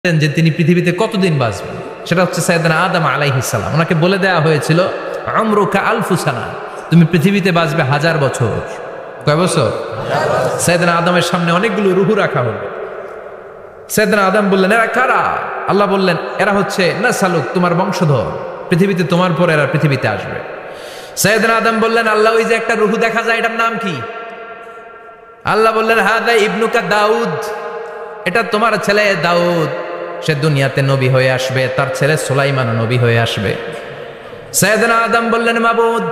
যে তিনি পৃথিবীতে কতদিন বাঁচবেন, সেটা হচ্ছে সাইয়েদনা আদম আলাইহিস সালাম। ওনাকে বলে দেওয়া হয়েছিল উমরুকা আলফু সানা, তুমি পৃথিবীতে বাঁচবে 1000 বছর। কয় বছর? সাইয়েদনা আদমের সামনে অনেকগুলো রুহু রাখা হলো। সাইয়েদনা আদম বললেন, এরা কারা? আল্লাহ বললেন, এরা হচ্ছে নাসালুক, তোমার বংশধর, পৃথিবীতে তোমার পর এরা পৃথিবীতে আসবে। সাইয়েদনা আদম বললেন, আল্লাহ ওই যে একটা রুহু দেখা যায়, এটার নাম কি? আল্লাহ বললেন, হাদা ইবনুকা দাউদ, এটা তোমার ছেলে দাউদ, সে দুনিয়াতে নবী হয়ে আসবে, তার ছেলে সুলাইমানও নবী হয়ে আসবে। সাইয়েদনা আদম বললেন, মাবুদ,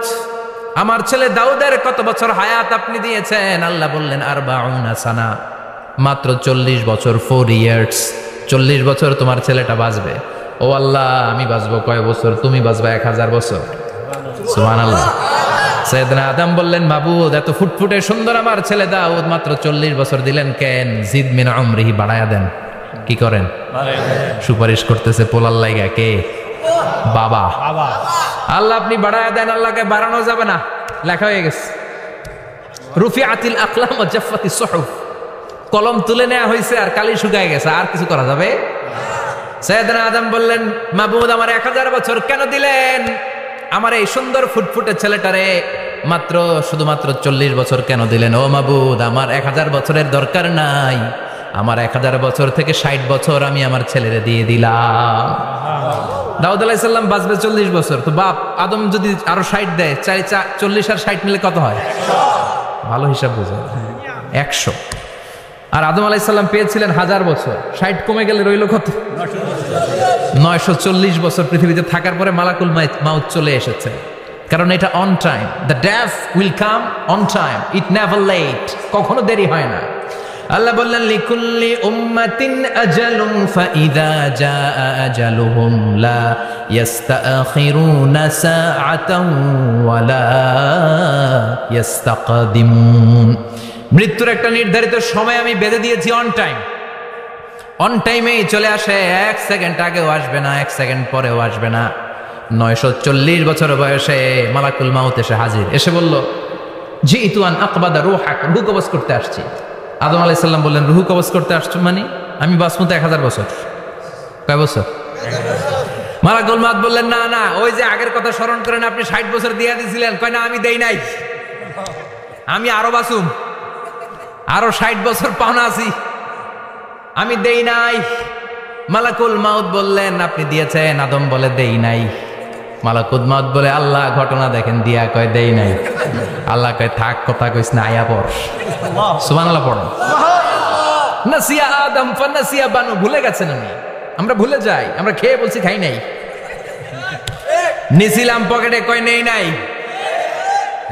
আমার ছেলে দাউদের কত বছর হায়াত আপনি দিয়েছেন? আল্লাহ বললেন, 40 সানা, মাত্র 40 বছর, 4 ইয়ার্স, 40 বছর তোমার ছেলেটা বাঁচবে। ও আল্লাহ, আমি বাঁচবো কয় বছর? তুমি বাঁচবা 1000 বছর। সুবহানাল্লাহ। সাইয়েদনা আদম বললেন, মাবুদ, এত ফুটফুটে সুন্দর আমার ছেলে দাউদ, মাত্র 40 বছর দিলেন কেন? জিদ মিন উমরিহি, বাড়ায়া দেন। কি করেন? সুপারিশ করতেছে পোলার লাইগা কে? বাবা। আল্লাহ আপনি বাড়ায়া দেন। আল্লাহকে বাড়ানো যাবে না, লেখা হয়ে গেছে। রুফিআতিল আকলাম ওয়া জাফফাতিস সুহুফ, কলম তুলে নেওয়া হয়েছে আর কালি শুকায় গেছে, আর কিছু করা যাবে? সাইয়েদনা আদম বললেন, মাবুদ, আমার 1000 বছর কেন দিলেন? আমার এই সুন্দর ফুটফুটে ছেলেটারে মাত্র শুধুমাত্র 40 বছর কেন দিলেন? ও মাবুদ, আমার 1000 বছরের দরকার নাই, আমার 1000 বছর থেকে 60 বছর আমি আমার ছেলেরে দিয়ে দিলাম। দাউদ আলাইহিস সালাম বাঁচবে 40 বছর, তো বাপ আদম যদি আরো 60 দেয়, 40 আর 60 মিলে কত হয়? ভালো হিসাব বুঝেন, 100। আর আদম আলাইহিস সালাম পেয়েছিলেন 1000 বছর, 60 কমে গেলে রইল কত? 940 বছর পৃথিবীতে থাকার পরে মালাকুল মাউত চলে এসেছে। কারণ এটা on time, the death will come on time, it never late, কখনো দেরি হয় না। আল্লাহ বললেন, লিকুল্লি উম্মাতিন আজালুন ফাইযা জাআ আজালুহুম লা ইস্তাখিরুনা সাআতান ওয়া লা ইস্তাকদিমুন। মৃত্যুর একটা নির্ধারিত সময় আমি বেঁধে দিয়েছি, অন টাইম, অন টাইমেই চলে আসে, 1 সেকেন্ড আগেও আসবে না, 1 সেকেন্ড পরেও আসবে না। 940 বছর বয়সে মালাকুল মাউত এসে হাজির, এসে বলল, জিইতু আন আকবাদা রূহাক, রূহ কবজ করতে আসছি। আদম আলাইহিস সালাম বললেন, রূহ কবজ করতে আসছো মানে? আমি বাঁচবো তো 1000 বছর। কয় বছর? মালাকুল মাউত বললেন, না না, ওই যে আগের কথা স্মরণ করেন, আপনি 60 বছর দিয়ে দিয়েছিলেন। কয় না, আমি দেই নাই, আমি আরো বাঁচুম, আরো 60 বছর পাওনা আছি, আমি দেই নাই। মালাকুল মাউত বললেন, আপনি দিয়েছেন। আদম বলে, দেই নাই। মালাকুল মাউত বলে, আল্লাহ ঘটনা দেখেন, দিয়া কয় দেই নাই। আল্লাহ কয়, থাক, কথা কইস না, আয়া পড়। সুবহানাল্লাহ পড়েন। নাসিয়া আদম ফানাসিয়া বানু, ভুলে গেছেন উনি, আমরা ভুলে যাই, আমরা খেয়ে বলছি খাই নাই, নিছিলাম পকেটে, কয় নেই নাই।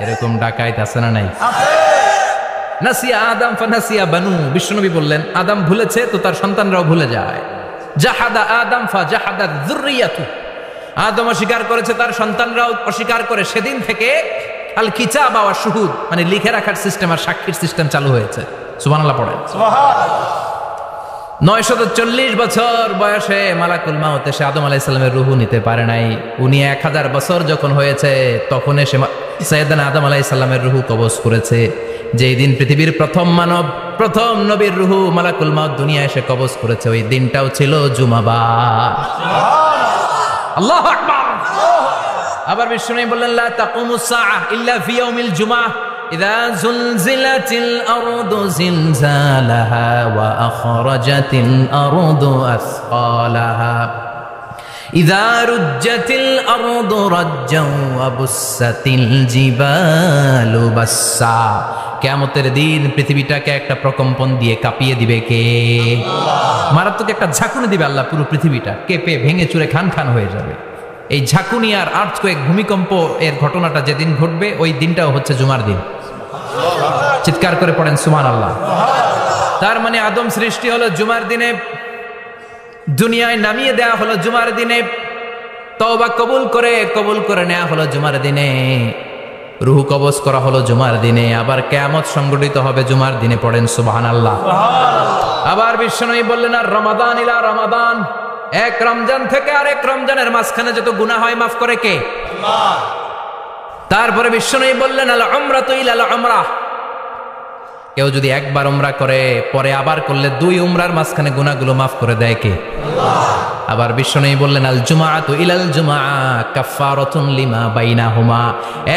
এরকম ডাকাইত আছে না নাই? নাসিয়া আদম ফানাসিয়া বানু, বিশ্বনবী বললেন, আদম ভুলেছে তো তার সন্তানরাও ভুলে যায়। জাহাদা আদম ফাজাহাদাত যুররিয়াতু, আদম অস্বীকার করেছে, তার সন্তানরাও অস্বীকার করে। সেদিন থেকে আল কিতাব ওয়া শুহুদ, মানে লিখে রাখার সিস্টেম আর সাক্ষীর সিস্টেম চালু হয়েছে। সুবহানাল্লাহ পড়েন। সুবহানাল্লাহ। 940 বছর বয়সে মালাকুল মাউত এসে আদম আলাইহিস সালামের রূহ নিতে পারে নাই। উনি 1000 বছর যখন হয়েছে, তখন এসে সাইয়েদনা আদম আলাইহিস সালামের রূহ কবজ করেছে। যেই দিন পৃথিবীর প্রথম মানব, প্রথম নবীর রূহ মালাকুল মাউত দুনিয়া এসে কবজ করেছে, ওই দিনটাও ছিল জুমাবার। আল্লাহু আকবার। আবার বিষ্ণু বললেন, লা তাকুমুস সাআহ ইল্লা ফি ইয়াউমিল জুমআহ ইযা যুলজিলাতিল আরদু জিলজালাহা ওয়া আখরাজাতিল আরদু আসকালাহা ইযা রুজ্জাতিল আরদু রাজ্জাও ওয়া বুসাতিল জিবালু বাসসা। কিয়ামতের দিন পৃথিবীটাকে একটা প্রকম্পন দিয়ে কাঁপিয়ে দিবে কে? আল্লাহ। মারাত্মক একটা ঝাঁকুনি দিবে আল্লাহ, পুরো পৃথিবীটা কেঁপে ভেঙে চুরে খান খান হয়ে যাবে। এই ঝাঁকুনি আর আর্থকোয়েক, ভূমিকম্প এর ঘটনাটা যেদিন ঘটবে, ওই দিনটাও হচ্ছে জুমার দিন। চিৎকার করে পড়েন সুবহানাল্লাহ। তার মানে আদম সৃষ্টি হলো জুমার দিনে, দুনিয়ায় নামিয়ে দেয়া হলো জুমার দিনে, তওবা কবুল করে নেওয়া হলো জুমার দিনে, রূহ কবজ করা হলো জুমার দিনে, আবার কিয়ামত সংগঠিত হবে জুমার দিনে। পড়েন সুবহানাল্লাহ। আবার বিশ্বনবী বললেন, আর রমাদান ইলা রমাদান, এক রমজান থেকে আরেক রমজানের মাঝখানে যত গুনাহ হয় মাফ করে কে? আল্লাহ। তারপরে বিশ্বনবী বললেন, আল উমরাতু ইলা আল উমরাহ, কেউ যদি একবার উমরা করে পরে আবার করলে 2 উমরার মাঝখানে গুনাহগুলো মাফ করে দেয় কে? আবার বিশ্বনবী বললেন আল জুমাআতু ইলাল জুমআ কাফফারাতুন লিমা বাইনাহুমা,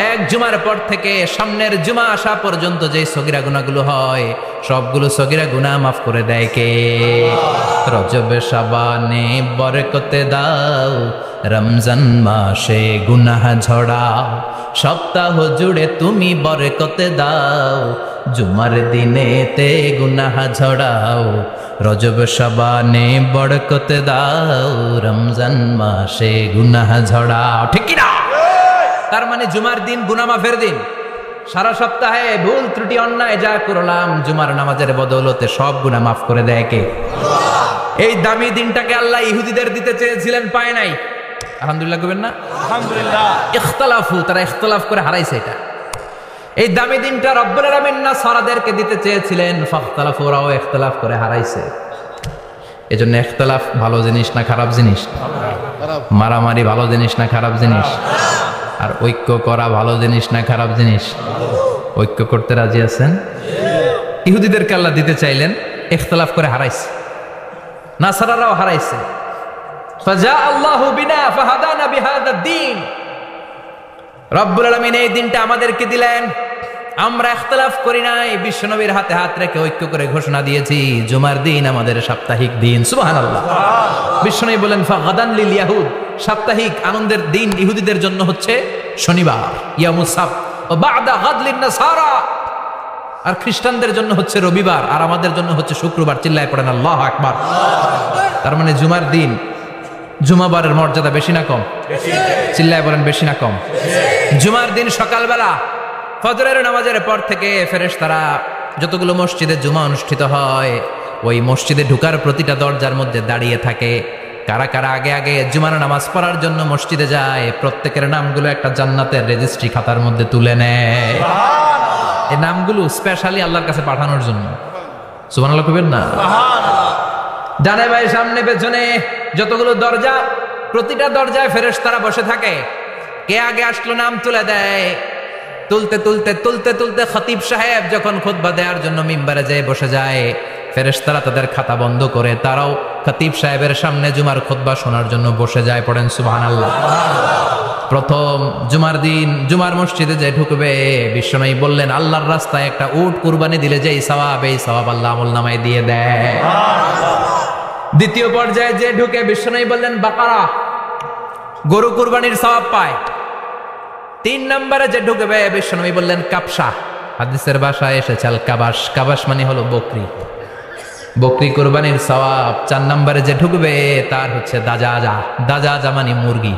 এক জুমার পর থেকে সামনের জুমা আসা পর্যন্ত যে সগীরা গুনাহগুলো হয় সবগুলো সগীরা গুনাহ মাফ করে দেয় কে? রজব শাবানে বরকতে দাও, রমজান মাসে গুনাহ ঝড়াও, সপ্তাহ জুড়ে তুমি বরকতে দাও, জুমার দিনেতে গুনাহ ঝড়াও, রজব শাবানে বরকতে দাও, রমজান মাসে গুনাহ ঝড়াও। ঠিক কি না? তার মানে জুমার দিন গুনাহ মাফের দিন। সারা সপ্তাহে ভুল ত্রুটি অন্যায় যা করলাম জুমার নামাজের বদৌলতে সব গুনাহ মাফ করে দেয় কে? এই দামি দিনটাকে আল্লাহ ইহুদিদের দিতে চেয়েছিলেন, পায় নাই। আলহামদুলিল্লাহ কইবেন না? আলহামদুলিল্লাহ। ইখতিলাফু, তারা ইখতিলাফ করে হারাইছে এটা। এই দামি দিনটা রব্বুল আলামিন নাসারাদেরকে দিতে চেয়েছিলেন, ফাখতালাফু, ওরাও ইখতিলাফ করে হারাইছে। এজন্য ইখতিলাফ ভালো জিনিস না খারাপ জিনিস? মারামারি ভালো জিনিস না খারাপ জিনিস? আর ঐক্য করা ভালো জিনিস না খারাপ জিনিস? ঐক্য করতে রাজি আছেন? ইহুদিদেরকে আল্লাহ দিতে চাইলেন, ইখতিলাফ করে হারাইছে। নাসারারাও হারাইছে। ফাজা আল্লাহু বিনা ফাহাদানা বিহাদা দ্বীন, রব্বুল আলামিন এই দিনটা আমাদেরকে দিলেন, আমরা ইখতিলাফ করি নাই, বিশ্বনবীর হাতে হাত রেখে ঐক্য করে ঘোষণা দিয়েছি জুমার দিন আমাদের সাপ্তাহিক দিন। সুবহানাল্লাহ। বিশ্বনবী বলেন ফাগাদান লিল ইয়াহুদ, সাপ্তাহিক আনন্দের দিন ইহুদিদের জন্য হচ্ছে শনিবার, ইয়ামুস সাbt, ও বা'দা গাদ লিন নাসারা, আর খ্রিস্টানদের জন্য হচ্ছে রবিবার, আর আমাদের জন্য হচ্ছে শুক্রবার। চিল্লায় পড়েন আল্লাহু আকবার। তার মানে জুমার দিন, জুমাবারের মর্যাদা বেশি না কম? চিল্লায় বলেন বেশি না কম? জুমার দিন সকালবেলা ফজরের নামাজের পর থেকে ফেরেশতারা যতগুলো মসজিদে জুমা অনুষ্ঠিত হয় ওই মসজিদে ঢুকার প্রতিটা দরজার মধ্যে দাঁড়িয়ে থাকে। কারা কারা আগে আগে জুমার নামাজ পড়ার জন্য মসজিদে যায়, প্রত্যেকের নামগুলো একটা জান্নাতের রেজিস্ট্রি খাতার মধ্যে তুলে নেয়। এই নামগুলো স্পেশালি আল্লাহর কাছে পাঠানোর জন্য। সুবহানাল্লাহ কইবেন না? ডানে বাই সামনে পেছনে যতগুলো দরজা, প্রতিটা দরজায় ফেরেশতারা বসে থাকে। কে আগে আসলো নাম তুলে দেয়। তুলতে তুলতে তুলতে তুলতে খতিব সাহেব যখন খুতবা দেওয়ার জন্য মিম্বারে যেয়ে বসে যায়, ফেরেশতারা তাদের খাতা বন্ধ করে তারাও খতিব সাহেবের সামনে জুমার খুতবা শোনার জন্য বসে যায়। পড়েন সুবহানাল্লাহ। প্রথম জুমার দিন জুমার মসজিদে যে ঢুকবে, বিশ্বনবী বললেন আল্লাহর রাস্তায় একটা উট কুরবানি দিলে যেই সওয়াব, এই সওয়াব আল্লাহ আমলনামায় দিয়ে দেয়। দ্বিতীয় পর্যায়ে যে ঢুকে, বিশ্বনবী বললেন বাকারা, গরু কুরবানির সওয়াব পায়। 3 নম্বরে যে ঢুকবে, বিশ্বনবী বললেন কাবসা, হাদিসের ভাষায় এসেছে আল কাবাস, কাবাস মানে হলো বকরি, বকরি কুরবানির সওয়াব। 4 নম্বরে যে ঢুকবে তার হচ্ছে দাজাজা, দাজাজা মানে মুরগি।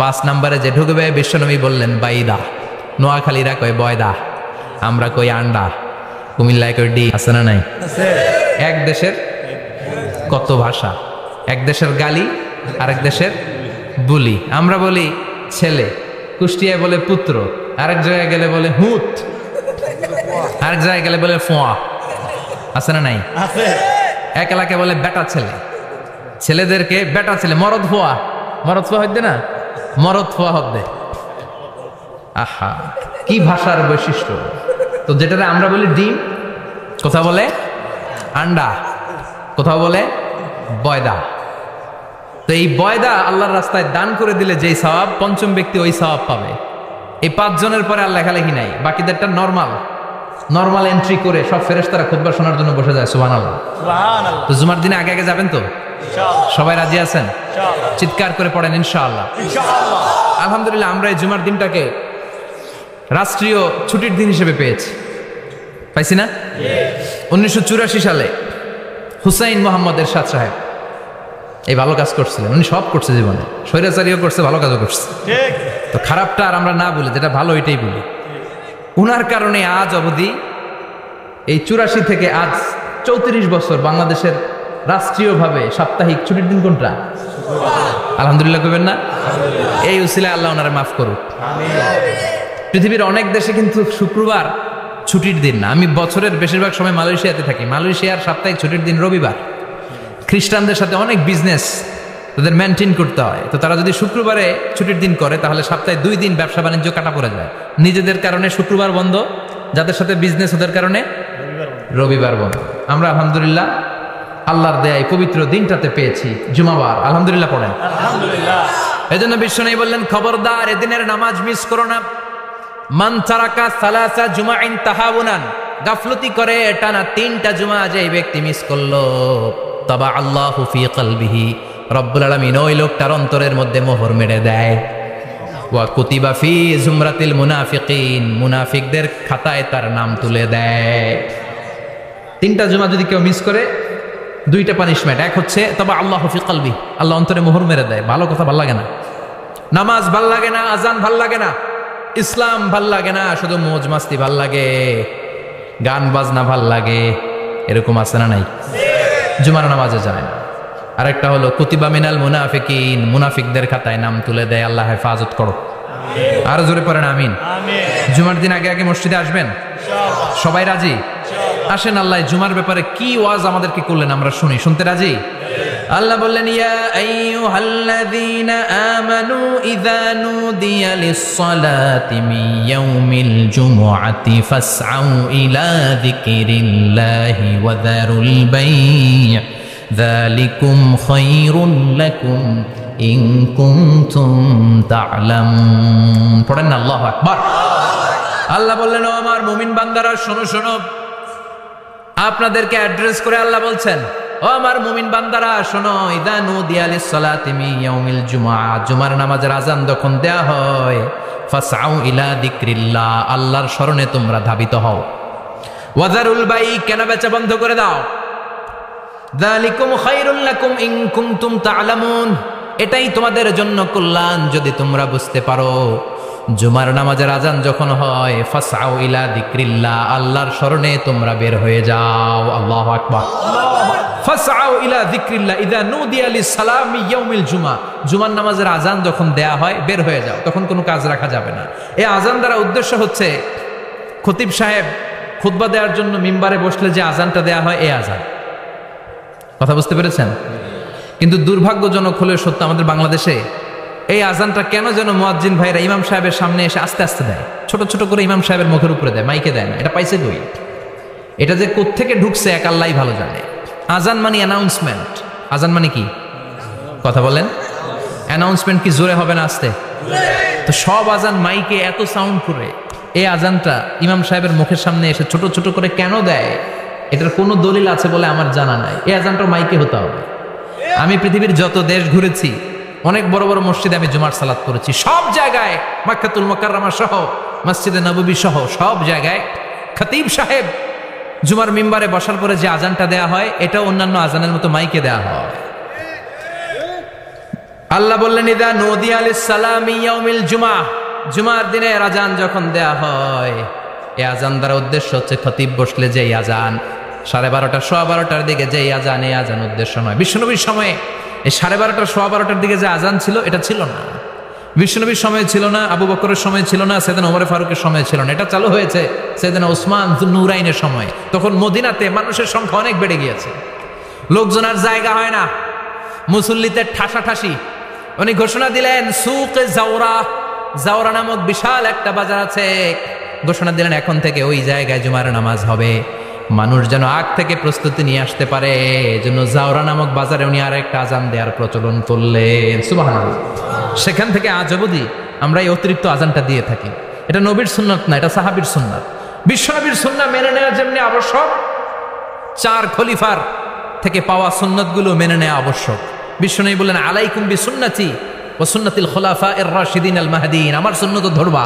5 নম্বরে যে ঢুকবে, বিশ্বনবী বললেন বাইদা, নোয়াখালীরা কয় বয়দা, আমরা কই আন্ডা, কুমিল্লায় কই ডি। আছে না নাই? এক দেশের কত ভাষা, এক দেশের গালি আরেক দেশের বুলি। আমরা বলি ছেলে, কুষ্টিয়ায় বলে পুত্র, আরেক জায়গায় গেলে বলে হুত, আরেক জায়গায় গেলে বলে ফোয়া। আছে না নাই? এক এলাকায় বলে বেটা ছেলে, ছেলেদেরকে বেটা ছেলে, মরদ ফোয়া, মরদ ফোয়া হইতে না, মরদ ফোয়া হবে। আহা, কি ভাষার বৈশিষ্ট্য। তো যেটা আমরা বলি ডিম, কোথাও বলে আন্ডা, কোথাও বলে বয়দা। তো এই বয়দা আল্লাহর রাস্তায় দান করে দিলে যেই সওয়াব, পঞ্চম ব্যক্তি ওই সওয়াব পাবে। এই 5 জনের পরে আর লেখালেখি নাই, বাকিদেরটা নরমাল এন্ট্রি করে সব ফেরেশতারা খুতবা শোনার জন্য বসে যায়। সুবহানাল্লাহ। তো জুমার দিনে আগে আগে যাবেন তো? সবাই রাজি আছেন? চিৎকার করে পড়েন ইনশাআল্লাহ। আলহামদুলিল্লাহ, আমরা এই জুমার দিনটাকে রাষ্ট্রীয় ছুটির দিন হিসেবে পেয়েছি, পাইছি না? 1984 সালে হুসাইন মোহাম্মদ এরশাদ সাহেব এই ভালো কাজ করছিলেন। উনি সব করছে জীবনে, স্বৈরাচারীও করছে, ভালো কাজও করছে। তো খারাপটা আর আমরা না বলি, যেটা ভালো এটাই বলি। উনার কারণে আজ অবধি এই 84 থেকে আজ 34 বছর বাংলাদেশের রাষ্ট্রীয়ভাবে সাপ্তাহিক ছুটির দিন কোনটা? আলহামদুলিল্লাহ কইবেন না? এই উসিলায় আল্লাহ ওনারে মাফ করুক। পৃথিবীর অনেক দেশে কিন্তু শুক্রবার ছুটির দিন না। আমি বছরের বেশিরভাগ সময় মালয়েশিয়াতে থাকি। মালয়েশিয়ার সাপ্তাহিক ছুটির দিন রবিবার। খ্রিস্টানদের সাথে অনেক বিজনেস তাদের মেনটেন করতে হয়। তো তারা যদি শুক্রবারে ছুটির দিন করে তাহলে সপ্তাহে 2 দিন ব্যবসা বাণিজ্য কাটা পড়ে যায়। নিজেদের কারণে শুক্রবার বন্ধ, যাদের সাথে বিজনেস ওদের কারণে রবিবার বন্ধ। আমরা আলহামদুলিল্লাহ আল্লাহর দেয় পবিত্র দিনটাতে পেয়েছি জুমাবার, আলহামদুলিল্লাহ পড়েন আলহামদুলিল্লাহ। এজন্য বিশ্বনবী বললেন খবরদার এদিনের নামাজ মিস করো না। মান তারাকা সালাসা জুমাইন তাহাউনান, গাফলতি করে টানা 3টা জুমা যে ব্যক্তি মিস করলো, তাবা আল্লাহু ফি কলবিহি, রব্বুল আলামিন ওই লোকটার অন্তরের মধ্যে মোহর মেরে দেয়। ওয়া কুতিবা ফি জুমরাতিল মুনাফিকিন, মুনাফিকদের খাতায় তার নাম তুলে দেয়। 3টা জুমা যদি কেউ মিস করে 2টা পানিশমেন্ট। এক হচ্ছে তবে আল্লাহ ফি কলবি, আল্লাহ অন্তরে মোহর মেরে দেয়। ভালো কথা ভাল লাগে না, নামাজ ভাল লাগে না, আজান ভাল লাগে না, ইসলাম ভাল লাগে না, শুধু মৌজ মাস্তি ভাল লাগে, গান বাজনা ভাল লাগে, এরকম আছে না নাই? জুমার নামাজে যায় না। আরেকটা হলো কুতিবা মিনাল মুনাফিকিন, মুনাফিকদের খাতায় নাম তুলে দেয়। আল্লাহ হেফাজত করো, আরো জোরে পড়েন আমিন। জুমার দিন আগে আগে মসজিদে আসবেন, সবাই রাজি? আসেন, আল্লাহ জুমার ব্যাপারে কি ওয়াজ আমাদেরকে করলেন আমরা শুনি। শুনতে রাজি? আল্লাহ বললেন ইয়া আইয়ুহাল্লাযীনা আমানু ইযা নুদিয়া লিস-সালাতি মিন ইয়াউমিল জুমুআতি ফাসআউ ইলা যিকরিল্লাহি ওয়া যারুল বাই', যালিকুম খায়রুল লাকুম ইন কুনতুম তা'লামুন। পড়েন না আল্লাহু আকবার। আল্লাহ বললেন ও আমার মুমিন বান্দারা শোনো শোনো, আপনাদেরকে অ্যাড্রেস করে আল্লাহ বলছেন ও আমার মুমিন বান্দারা শোনো, ইযা নুদিয়া লিস-সালাতি মিন ইয়াউমিল জুমআ, জুমার নামাজের আযান যখন দেয়া হয়, ফাসআউ ইলা যিকরিল্লাহ, আল্লাহর স্মরণে তোমরা ধাবিত হও। ওয়া যারুল বাই', কেনা বেচা বন্ধ করে দাও। যালিকুম খায়রুল লাকুম ইন কুনতুম তা'লামুন, এটাই তোমাদের জন্য কল্যাণ যদি তোমরা বুঝতে পারো। জুমার নামাজের আজান যখন হয়, ফাসআউ ইলা যিকরিল্লাহ, আল্লাহর স্মরণে তোমরা বের হয়ে যাও। আল্লাহু আকবার। ফাসআউ ইলা যিকরিল্লাহ ইযা নুদিয়া লিস-সালামি ইয়াউমিল জুমআ, জুমার নামাজের আজান যখন দেয়া হয় বের হয়ে যাও, তখন কোনো কাজ রাখা যাবে না। এই আজান দ্বারা উদ্দেশ্য হচ্ছে খতিব সাহেব খুতবা দেওয়ার জন্য মিম্বারে বসলে যে আজানটা দেয়া হয়, এই আজান। কথা বুঝতে পেরেছেন? কিন্তু দুর্ভাগ্যজনক হলে সত্য, আমাদের বাংলাদেশে এই আজানটা কেন যেন মুয়াজ্জিন ভাইরা ইমাম সাহেবের সামনে এসে আস্তে আস্তে দেয়, ছোট ছোট করে ইমাম সাহেবের মুখের উপরে দেয়, মাইকে দেয় না। এটা পাইছে কই? এটা যে কোত্থেকে ঢুকছে এক আল্লাহই ভালো জানে। আজান মানে অ্যানাউন্সমেন্ট। আজান মানে কি? কথা বলেন। অ্যানাউন্সমেন্ট কি জোরে হবে না আস্তে? তো সব আজান মাইকে এত সাউন্ড করে, এই আজানটা ইমাম সাহেবের মুখের সামনে এসে ছোট ছোট করে কেন দেয়? এটার কোনো দলিল আছে বলে আমার জানা নাই। এই আজানটা মাইকে হতে হবে। আমি পৃথিবীর যত দেশ ঘুরেছি, অনেক বড় বড় মসজিদে আমি জুমার সালাত করেছি, সব জায়গায় মক্কাতুল মুকাররমা সহ মসজিদে নববী সহ সব জায়গায় খতিব সাহেব জুমার মিম্বারে বসার পরে যে আজানটা দেয়া হয়, এটা অন্যান্য আজানের মতো মাইকে দেয়া হয়। আল্লাহ বললেন ইযা নুদিয়া লিস-সালামি ইয়াউমিল জুমআ, জুমার দিনে আজান যখন দেয়া হয়, এই আজান দ্বারা উদ্দেশ্য হচ্ছে খতিব বসলে যে আজান 12:30 12:15 দিকে যে আজান, এই আজান উদ্দেশ্য নয়। বিশ্বনবীর সময়ে এই 12:30 12:15 দিকে যে আজান ছিল, এটা ছিল না। বিশ্বনবীর সময় ছিল না, আবু বকরের সময় ছিল না, সাইয়েদনা ওমর ফারুকের সময় ছিল না। এটা চালু হয়েছে সাইয়েদনা উসমান যুন্নুরাইনের সময়। তখন মদিনাতে মানুষের সংখ্যা অনেক বেড়ে গিয়েছে, লোকজন আর জায়গা হয় না, মুসল্লিতে ঠাসাঠাসি। উনি ঘোষণা দিলেন সুকে জাওরা, জাওরা নামক বিশাল একটা বাজার আছে, ঘোষণা দিলেন এখন থেকে ওই জায়গায় জুমার নামাজ হবে। মানুষ যেন আগ থেকে প্রস্তুতি নিয়ে আসতে পারে, এজন্য জাওরা নামক বাজারে উনি আর একটা আজান দেওয়ার প্রচলন করলেন। সুবহানাল্লাহ। সেখান থেকে আজ অবধি আমরা এই অতিরিক্ত আজানটা দিয়ে থাকি। এটা নবীর সুন্নাত না, এটা সাহাবীর সুন্নাত। বিশ্বনবীর সুন্নাহ মেনে নেওয়া যেমনি আবশ্যক, 4 খলিফার থেকে পাওয়া সুন্নাতগুলো মেনে নেওয়া আবশ্যক। বিশ্বনবী বললেন আলাইকুম বিসুন্নতি ওয়া সুন্নাতিল খুলাফায়ে রাশিদিন আল মাহদিয়িন, আমার সুন্নাত ধরবা,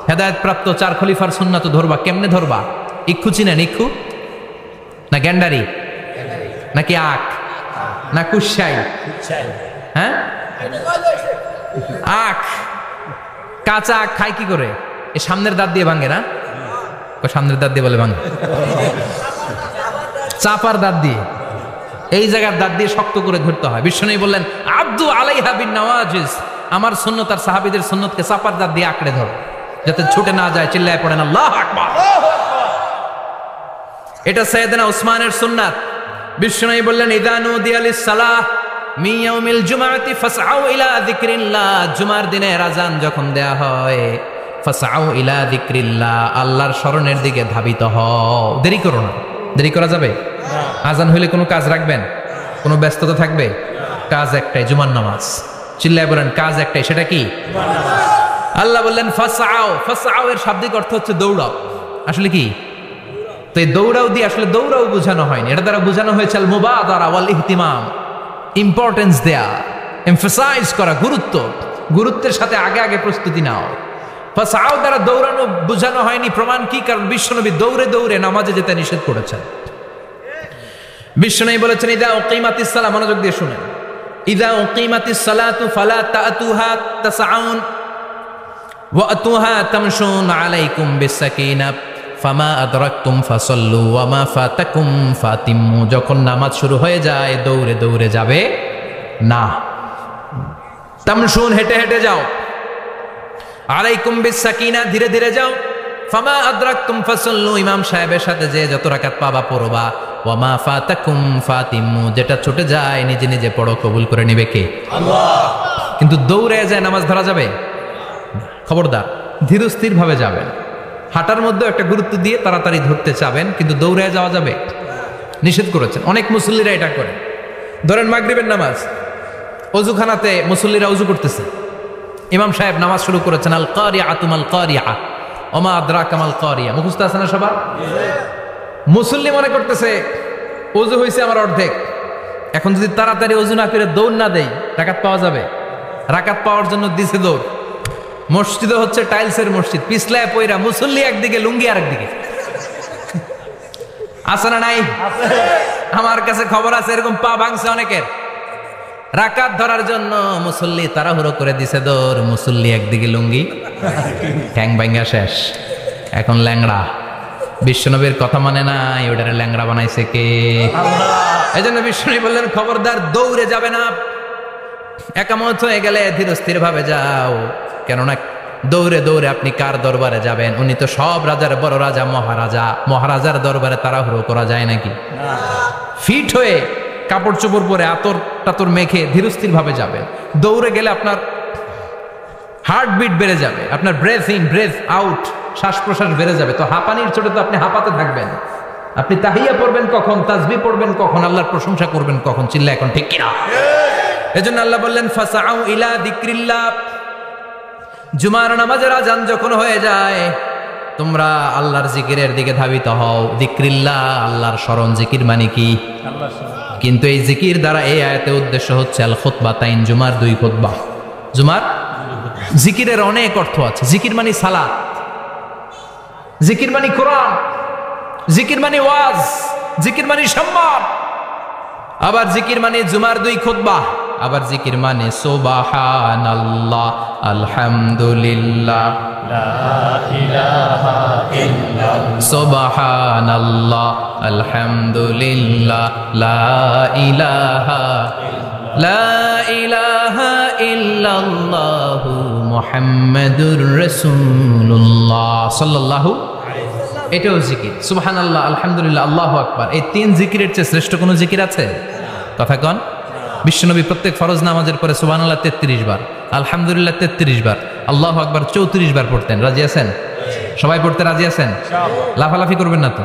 হেদায়েত প্রাপ্ত 4 খলিফার সুন্নাত ধরবা। কেমনে ধরবা? ইক্ষু চিনেন? ইক্ষু না গ্যান্ডারি নাকি আখ না কুশাই? হ্যাঁ, আখ। কাঁচা আখ খায় কি করে? এই সামনের দাঁত দিয়ে ভাঙে না? সামনের দাঁত দিয়ে বলে ভাঙে, চাপার দাঁত দিয়ে, এই জায়গার দাঁত দিয়ে শক্ত করে ধরতে হয়। বিশ্বনবী বললেন আব্দু আলাইহা বিন নওয়াজিজ, আমার সুন্নত আর সাহাবীদের সুন্নতকে চাপার দাঁত দিয়ে আঁকড়ে ধর, যাতে ছুটে না যায়। চিল্লায় পড়েন আল্লাহু আকবার। এটা সাইয়েদনা উসমানের সুন্নাত। বিশ্বনবী বললেন ইযা নুদিয়া লিস-সালাহ মিন ইয়াউমিল জুমআতি ফাসআউ ইলা যিকরিল্লাহ, জুমার দিনে আজান যখন দেয়া হয়, ফাসআউ ইলা যিকরিল্লাহ, আল্লাহর স্মরণের দিকে ধাবিত হও। দেরি করো না। দেরি করা যাবে? আজান হইলে কোনো কাজ রাখবেন? কোনো ব্যস্ততা থাকবে? কাজ একটাই, জুমার নামাজ। চিল্লায় বলেন কাজ একটাই, সেটা কি? আল্লাহ বললেন ফাসআউ। ফাসআউ এর শাব্দিক অর্থ হচ্ছে দৌড়াও। আসলে কি? তো এই দৌড়াও দিয়ে আসলে দৌড়াও বোঝানো হয়নি, এটা দ্বারা বোঝানো হয়েছে আল মুবাদারা ওয়াল ইহতিমাম, ইম্পর্টেন্স দেয়া, এমফাসাইজ করা, গুরুত্বের সাথে আগে আগে প্রস্তুতি নাও। ফাসআউ দ্বারা দৌড়ানো বোঝানো হয়নি। প্রমাণ কি? কারণ বিশ্বনবী দৌড়ে দৌড়ে নামাজে যেতে নিষেধ করেছেন। বিশ্বনবী বলেছেন ইদা উকিমাতিস সালাহ, মনোযোগ দিয়ে শুনেন, ইদা উকিমাতিস সালাতু ফালা তাতুহা তাসআউন ওয়া আতুহা তামশুন আলাইকুম বিসাকিনাহ ফামা আদরাকতুম ফাসাল্লু ওয়া মা ফাতাকুম ফাতিম্মু। যখন নামাজ শুরু হয়ে যায় দৌড়ে দৌড়ে যাবে না, তামশুন হেঁটে হেঁটে যাও, আলাইকুম বিসাকিনা ধীরে ধীরে যাও, ফামা আদরাকতুম ফাসাল্লু ইমাম সাহেবের সাথে যে যত রাকাত পাবা পড়বা, ওয়া মা ফাতাকুম ফাতিম্মু যেটা ছুটে যায় নিজে নিজে পড়ো, কবুল করে নেবে কে? আল্লাহ। কিন্তু দৌড়ে যায় নামাজ ধরা যাবে? খবরদার, ধীরস্থির ভাবে যাবেন। হাঁটার মধ্যে একটা গুরুত্ব দিয়ে তাড়াতাড়ি ধরতে চাবেন, কিন্তু দৌড়ে যাওয়া যাবে? নিষেধ করেছেন। অনেক মুসল্লিরা এটা করে। ধরেন মাগরিবের নামাজ, অজুখানাতে মুসল্লিরা অজু করতেছে, ইমাম সাহেব নামাজ শুরু করেছেন আল কারিআতু মাল কারিআ ওমা আদরাকা মাল কারিআ, মুখস্থ আছে না সবার? মুসল্লি মনে করতেছে অজু হয়েছে আমার অর্ধেক, এখন যদি তাড়াতাড়ি অজু না করে দৌড় না দেই রাকাত পাওয়া যাবে? রাকাত পাওয়ার জন্য দিছে দৌড়। মসজিদও হচ্ছে টাইলসের মসজিদ, পিছলায় পয়রা মুসল্লি একদিকে, লুঙ্গি আরেকদিকে। আছে না নাই? আমার কাছে খবর আছে এরকম পা ভাঙছে অনেকের। রাকাত ধরার জন্য মুসল্লি তাড়াহুড়ো করে দিছে দৌড়, মুসল্লি একদিকে লুঙ্গি, ঠ্যাং ভাঙা শেষ, এখন ল্যাংড়া। বিশ্বনবীর কথা মানে নাই, ওটারে ল্যাংড়া বানাইছে কে? এই জন্য বিশ্বনবী বললেন খবরদার দৌড়ে যাবে না, একামত হয়ে গেলে ধীরস্থির ভাবে যাও। কেননা দৌড়ে দৌড়ে আপনি কার দরবারে যাবেন? উনি তো সব রাজার বড় রাজা, মহারাজা। মহারাজার দরবারে তাড়াহুড়ো করা যায় নাকি? ফিট হয়ে কাপড় চোপড় পরে আতর টাতর মেখে ধীরস্থির ভাবে যাবেন। দৌড়ে গেলে আপনার হার্টবিট বেড়ে যাবে, আপনার ব্রেথ ইন ব্রেথ আউট, শ্বাস প্রশ্বাস বেড়ে যাবে। তো হাঁপানির চোটে তো আপনি হাঁপাতে থাকবেন। আপনি তাহিয়া পড়বেন কখন, তাসবিহ পড়বেন কখন, আল্লাহর প্রশংসা করবেন কখন? চিল্লা এখন ঠিক কিনা? এজন্য আল্লাহ বললেন ফাসআউ ইলা যিকরিল্লাহ, জুমার নামাজের আজান যখন হয়ে যায় তোমরা আল্লাহর জিকিরের দিকে ধাবিত হও। যিকরিল্লাহ, আল্লাহর স্মরণ। জিকির মানে কি? কিন্তু এই জিকির দ্বারা এই আয়াতের উদ্দেশ্য হচ্ছে আল খুতবাতাইন, জুমার দুই খুতবা। জুমার জিকিরের অনেক অর্থ আছে। জিকির মানে সালাত, জিকির মানে কোরআন, জিকির মানে ওয়াজ, জিকির মানে সম্মান। আবার জিকির মানে জুমার দুই খুতবা, আবার জিকির মানে সুবহানাল্লাহ, আলহামদুলিল্লাহ, লা ইলাহা ইল্লাল্লাহ, সুবহানাল্লাহ, আলহামদুলিল্লাহ, লা ইলাহা ইল্লাল্লাহ, মুহাম্মাদুর রাসূলুল্লাহ সাল্লাল্লাহু আলাইহি ওয়াসাল্লাম। এটাও জিকির। সুবহানাল্লাহ, আলহামদুলিল্লাহ, আল্লাহু আকবার। এই তিন জিকিরের চেয়ে শ্রেষ্ঠ কোনো জিকির আছে? কথা কন। বিশ্বনবী প্রত্যেক ফরজ নামাজের পরে সুবহানাল্লাহ 33 বার, আলহামদুলিল্লাহ 33 বার, আল্লাহু আকবার 34 বার পড়তেন। রাজি আছেন? সবাই পড়তে রাজি আছেন? লাফালাফি করবেন না তো?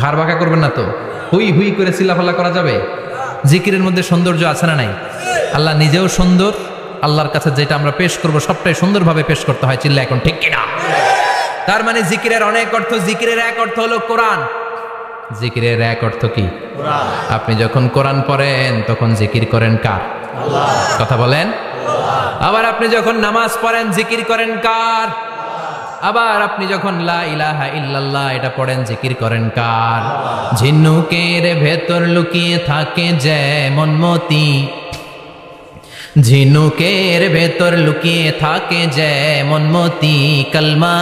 ঘাড় বাঁকা করবেন না তো? হুই হুই করে চিল্লাফাল্লা করা যাবে? জিকিরের মধ্যে সৌন্দর্য আছে না নাই? আল্লাহ নিজেও সুন্দর, আল্লাহর কাছে যেটা আমরা পেশ করব সবটাই সুন্দরভাবে পেশ করতে হয়। চিল্লা এখন ঠিক কিনা? তার মানে জিকিরের অনেক অর্থ। জিকিরের এক অর্থ হলো কোরআন। জিকিরের এক অর্থ কি? কোরআন। আপনি যখন কোরআন পড়েন তখন জিকির করেন কার? আল্লাহ। কথা বলেন। আবার আপনি যখন নামাজ পড়েন জিকির করেন কার? আবার আপনি যখন লা ইলাহা ইল্লাল্লাহ এটা পড়েন জিকির করেন কার? ঝিনুকের ভেতর লুকিয়ে থাকে যেমন মতি, ঝিনুকের ভেতর লুকিয়ে থাকে যেমন মতি, কালমা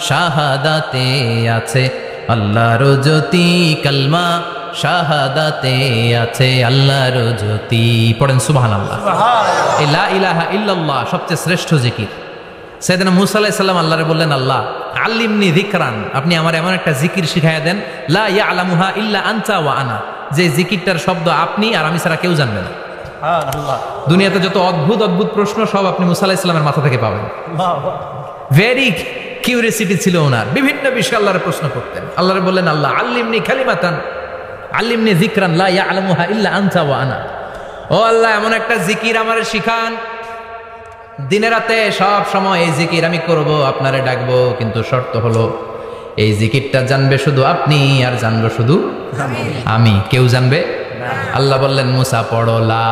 শাহাদাতে আছে আল্লাহর জ্যোতি, কালমা শাহাদাতে আছে আল্লাহর জ্যোতি। পড়েন সুবহানাল্লাহ। এই লা ইলাহা ইল্লাল্লাহ সবচেয়ে শ্রেষ্ঠ জিকির। সাইয়েদনা মূসা আলাইহিস সালাম আল্লাহরে বললেন, আল্লাহ আল্লিমনি যিকরান, আপনি আমার এমন একটা জিকির শিখাইয়া দেন, লা ইয়ালামুহা ইল্লা আনতা ওয়া আনা, যে জিকিরটার শব্দ আপনি আর আমি ছাড়া কেউ জানবে না। দুনিয়াতে যত অদ্ভুত অদ্ভুত প্রশ্ন সব আপনি মূসা আলাইহিস সালামের মাথা থেকে পাবেন। ভেরি কিউরিয়াসিটি ছিল ওনার, বিভিন্ন বিষয়ে আল্লাহর প্রশ্ন করতেন। আল্লাহরে বললেন, আল্লাহ আল্লিমনি কালিমাতান আল্লিমনি যিকরান লা ইয়ালামুহা ইল্লা আনতা ওয়া আনা। ও আল্লাহ, এমন একটা জিকির আমারে শিখান, দিনে রাতে সব সময় এই জিকির আমি করব, আপনারে ডাকবো, কিন্তু শর্ত হলো এই জিকিরটা জানবে শুধু আপনি, আর জানবো শুধু আমি, কেউ জানবে না। আল্লাহ বললেন, মুসা পড়ো লা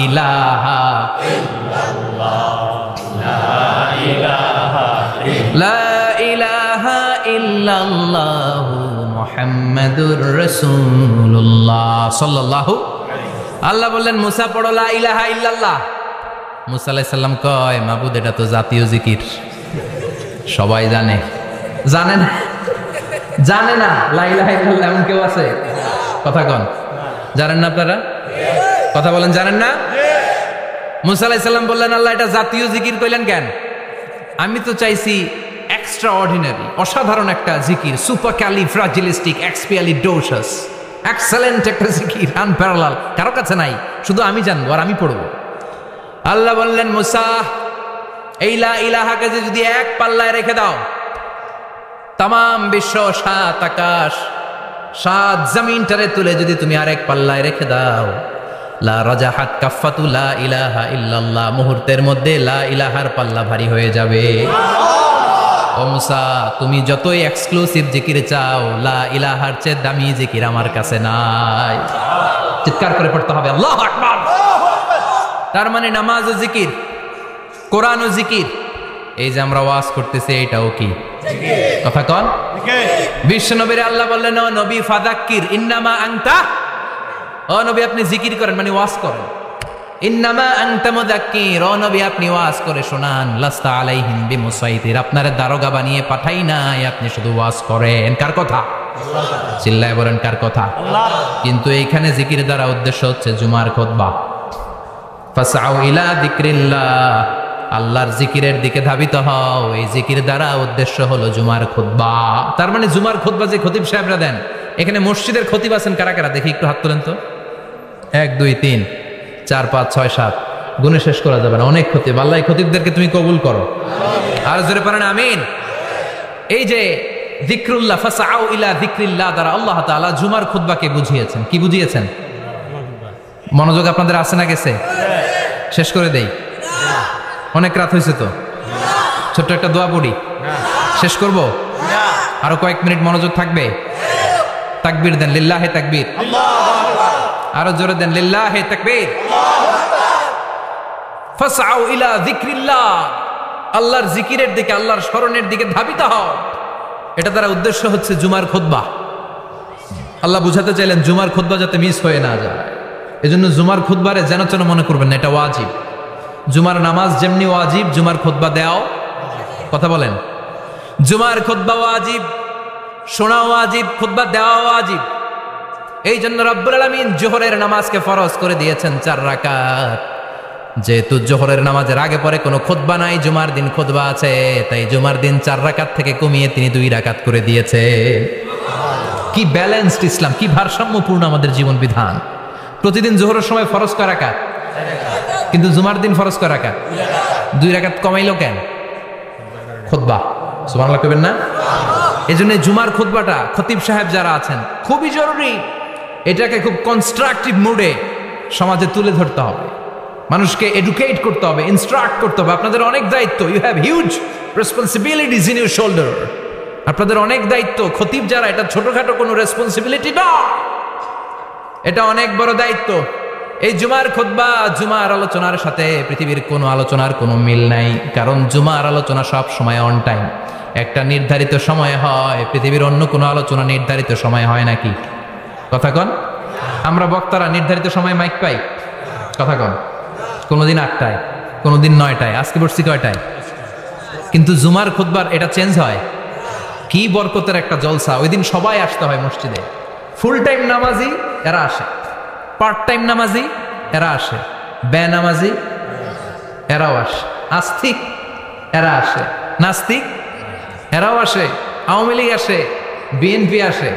ইলাহা ইল্লাল্লাহ, লা ইলাহা ইল্লাল্লাহ মুহাম্মাদুর রাসূলুল্লাহ সাল্লাল্লাহু। আল্লাহ বললেন, মুসা পড়ো লা ইলাহা ইল্লাল্লাহ। মুসা আলাইহিস সালাম কয়, মাবুদ এটা তো জাতীয় জিকির, সবাই জানে। জানে না? জানে না লা ইলাহা ইল্লাল্লাহ এমন কেউ আছে? কথা কন, জানেন না আপনারা? কথা বলেন, জানেন না? মুসা আলাইহিস সালাম বললেন, আল্লাহ এটা জাতীয় জিকির কইলেন কেন? আমি তো চাইছি এক্সট্রা অর্ডিনারি, অসাধারণ একটা জিকির, সুপারক্যালিফ্রাজিলিস্টিক এক্সপিয়ালিডোসাস, এক্সেলেন্ট একটা জিকির, আনপ্যারালাল, কারো কাছে নাই, শুধু আমি জানবো আর আমি পড়বো। আল্লাহ বললেন, মুসা এই লা ইলাহাকে যদি এক পাল্লায় রেখে দাও, তামাম বিশ্ব, সাত আকাশ, সাত জমিনটারে তুলে যদি তুমি আরেক পাল্লায় রেখে দাও, লা রাজাহাত কাফাতু লা ইলাহা ইল্লাল্লাহ, মুহূর্তের মধ্যে লা ইলাহার পাল্লা ভারী হয়ে যাবে। ও মুসা, তুমি যতই এক্সক্লুসিভ জিকির চাও, লা ইলাহার চেয়ে দামি জিকির আমার কাছে নাই। চিৎকার করে পড়তে হবে আল্লাহু আকবার। তার মানে নামাজ ও জিকির, কোরআন ও জিকির, এই যে আমরা ওয়াজ করতেছি এটাও কি কথা কন? বিশ্ব নবীর আল্লাহ বললেন, ও নবী ফাযাক্কির ইন্নামা আনতা, ও নবী আপনি জিকির করেন মানে ওয়াজ করেন। ইন্নামা আনতা মুযাক্কির, ও নবী আপনি ওয়াজ করে শোনান। লাস্তা আলাইহিম বিমুসাইতির, আপনারে দারোগা বানিয়ে পাঠাই নাই, আপনি শুধু ওয়াজ করেন। কার কথা? চিল্লায় বলেন কার কথা? কিন্তু এইখানে জিকির দ্বারা উদ্দেশ্য হচ্ছে জুমার খুতবা। ফাসআউ ইলা যিকরিল্লাহ, আল্লাহর জিকিরের দিকে ধাবিত হও, এই জিকির দ্বারা উদ্দেশ্য হলো জুমার খুতবা। তার মানে জুমার খুতবা যে খতিব সাহেবরা দেন, এখানে মসজিদের খতিব আছেন কারা কারা? দেখি একটু হাত তোলেন তো। 1 2 3 4 5 6 7, গুণে শেষ করা যাবে না, অনেক খতিব। আল্লাহ খতিবদেরকে তুমি কবুল করো, আর জোরে পড়েন আমিন। এই যে যিকরুল্লাহ, ফাসআউ ইলা যিকরিল্লাহ দ্বারা আল্লাহ তাআলা জুমার খুতবাকে বুঝিয়েছেন। কি বুঝিয়েছেন? মনোযোগ আপনাদের আছে না গেছে? শেষ করে দেই, অনেক রাত হয়েছে তো। ছোট্ট একটা দোয়া পড়ি, শেষ করব। আরো কয়েক মিনিট মনোযোগ থাকবে। তাকবীর দেন, লিল্লাহে তাকবীর, আরো জোরে দেন, লিল্লাহে তাকবীর। ফাসআউ ইলা যিকরিল্লাহ, আল্লাহর জিকিরের দিকে, আল্লাহর স্মরণের দিকে ধাবিত হও। এটা দ্বারা উদ্দেশ্য হচ্ছে জুমার খুতবা। আল্লাহ বুঝাতে চাইলেন জুমার খুতবা যাতে মিস হয়ে না যায়, এজন্য জুমার খুতবারে যেন তেন মনে করবেন না, এটা ওয়াজিব। জুমার নামাজ যেমনি ওয়াজিব, জুমার খুতবা দেওয়াও, কথা বলেন, জুমার খুতবা ওয়াজিব, শোনা ওয়াজিব, খুতবা দেওয়া ওয়াজিব। এই জন্য রব্বুল আলামিন জোহরের নামাজকে ফরজ করে দিয়েছেন 4 রাকাত। যেহেতু জোহরের নামাজের আগে পরে কোনো খুতবা নাই, জুমার দিন খুতবা আছে, তাই জুমার দিন 4 রাকাত থেকে কমিয়ে তিনি 2 রাকাত করে দিয়েছে। কি ব্যালেন্সড ইসলাম, কি ভারসাম্যপূর্ণ আমাদের জীবন বিধান। প্রতিদিন জোহরের সময় ফরজ কয় রাকাত, কিন্তু জুমার দিন ফরজ কয় রাকাত? 2 রাকাত কমাইলো কেন? খুতবা, সুবহানাল্লাহ কইবেন না? এজন্য জুমার খুতবাটা খতিব সাহেব যারা আছেন খুবই জরুরি। এটাকে খুব কনস্ট্রাকটিভ মুডে সমাজে তুলে ধরতে হবে, মানুষকে এডুকেট করতে হবে, ইনস্ট্রাক্ট করতে হবে। আপনাদের অনেক দায়িত্ব, you have huge responsibilities in your shoulder. আপনাদের অনেক দায়িত্ব। খতিব যারা, এটা ছোটখাটো কোনো রেসপন্সিবিলিটি না, এটা অনেক বড় দায়িত্ব। এই জুমার খুতবা, জুমার আলোচনার সাথে পৃথিবীর কোনো আলোচনার কোনো মিল নাই, কারণ জুমার আলোচনা সব সময় অন টাইম, একটা নির্ধারিত সময় হয়। পৃথিবীর অন্য কোনো আলোচনা নির্ধারিত সময় হয় নাকি? কথা কন। আমরা বক্তারা নির্ধারিত সময় মাইক পাই, কথা কন। কোনোদিন 8টায়, কোনোদিন 9টায়, আজকে বসছি কয়টায়? কিন্তু জুমার খুতবার এটা চেঞ্জ হয়। কি বরকতের একটা জলসা! ওই দিন সবাই আসতে হয় মসজিদে। ফুল টাইম নামাজি এরা আসে, পার্ট টাইম নামাজি এরা আসে, বেনামাজি এরাও আসে, আস্তিক এরা আসে, নাস্তিক এরাও আসে, আওয়ামী লীগ আসে, বিএনপি আসে,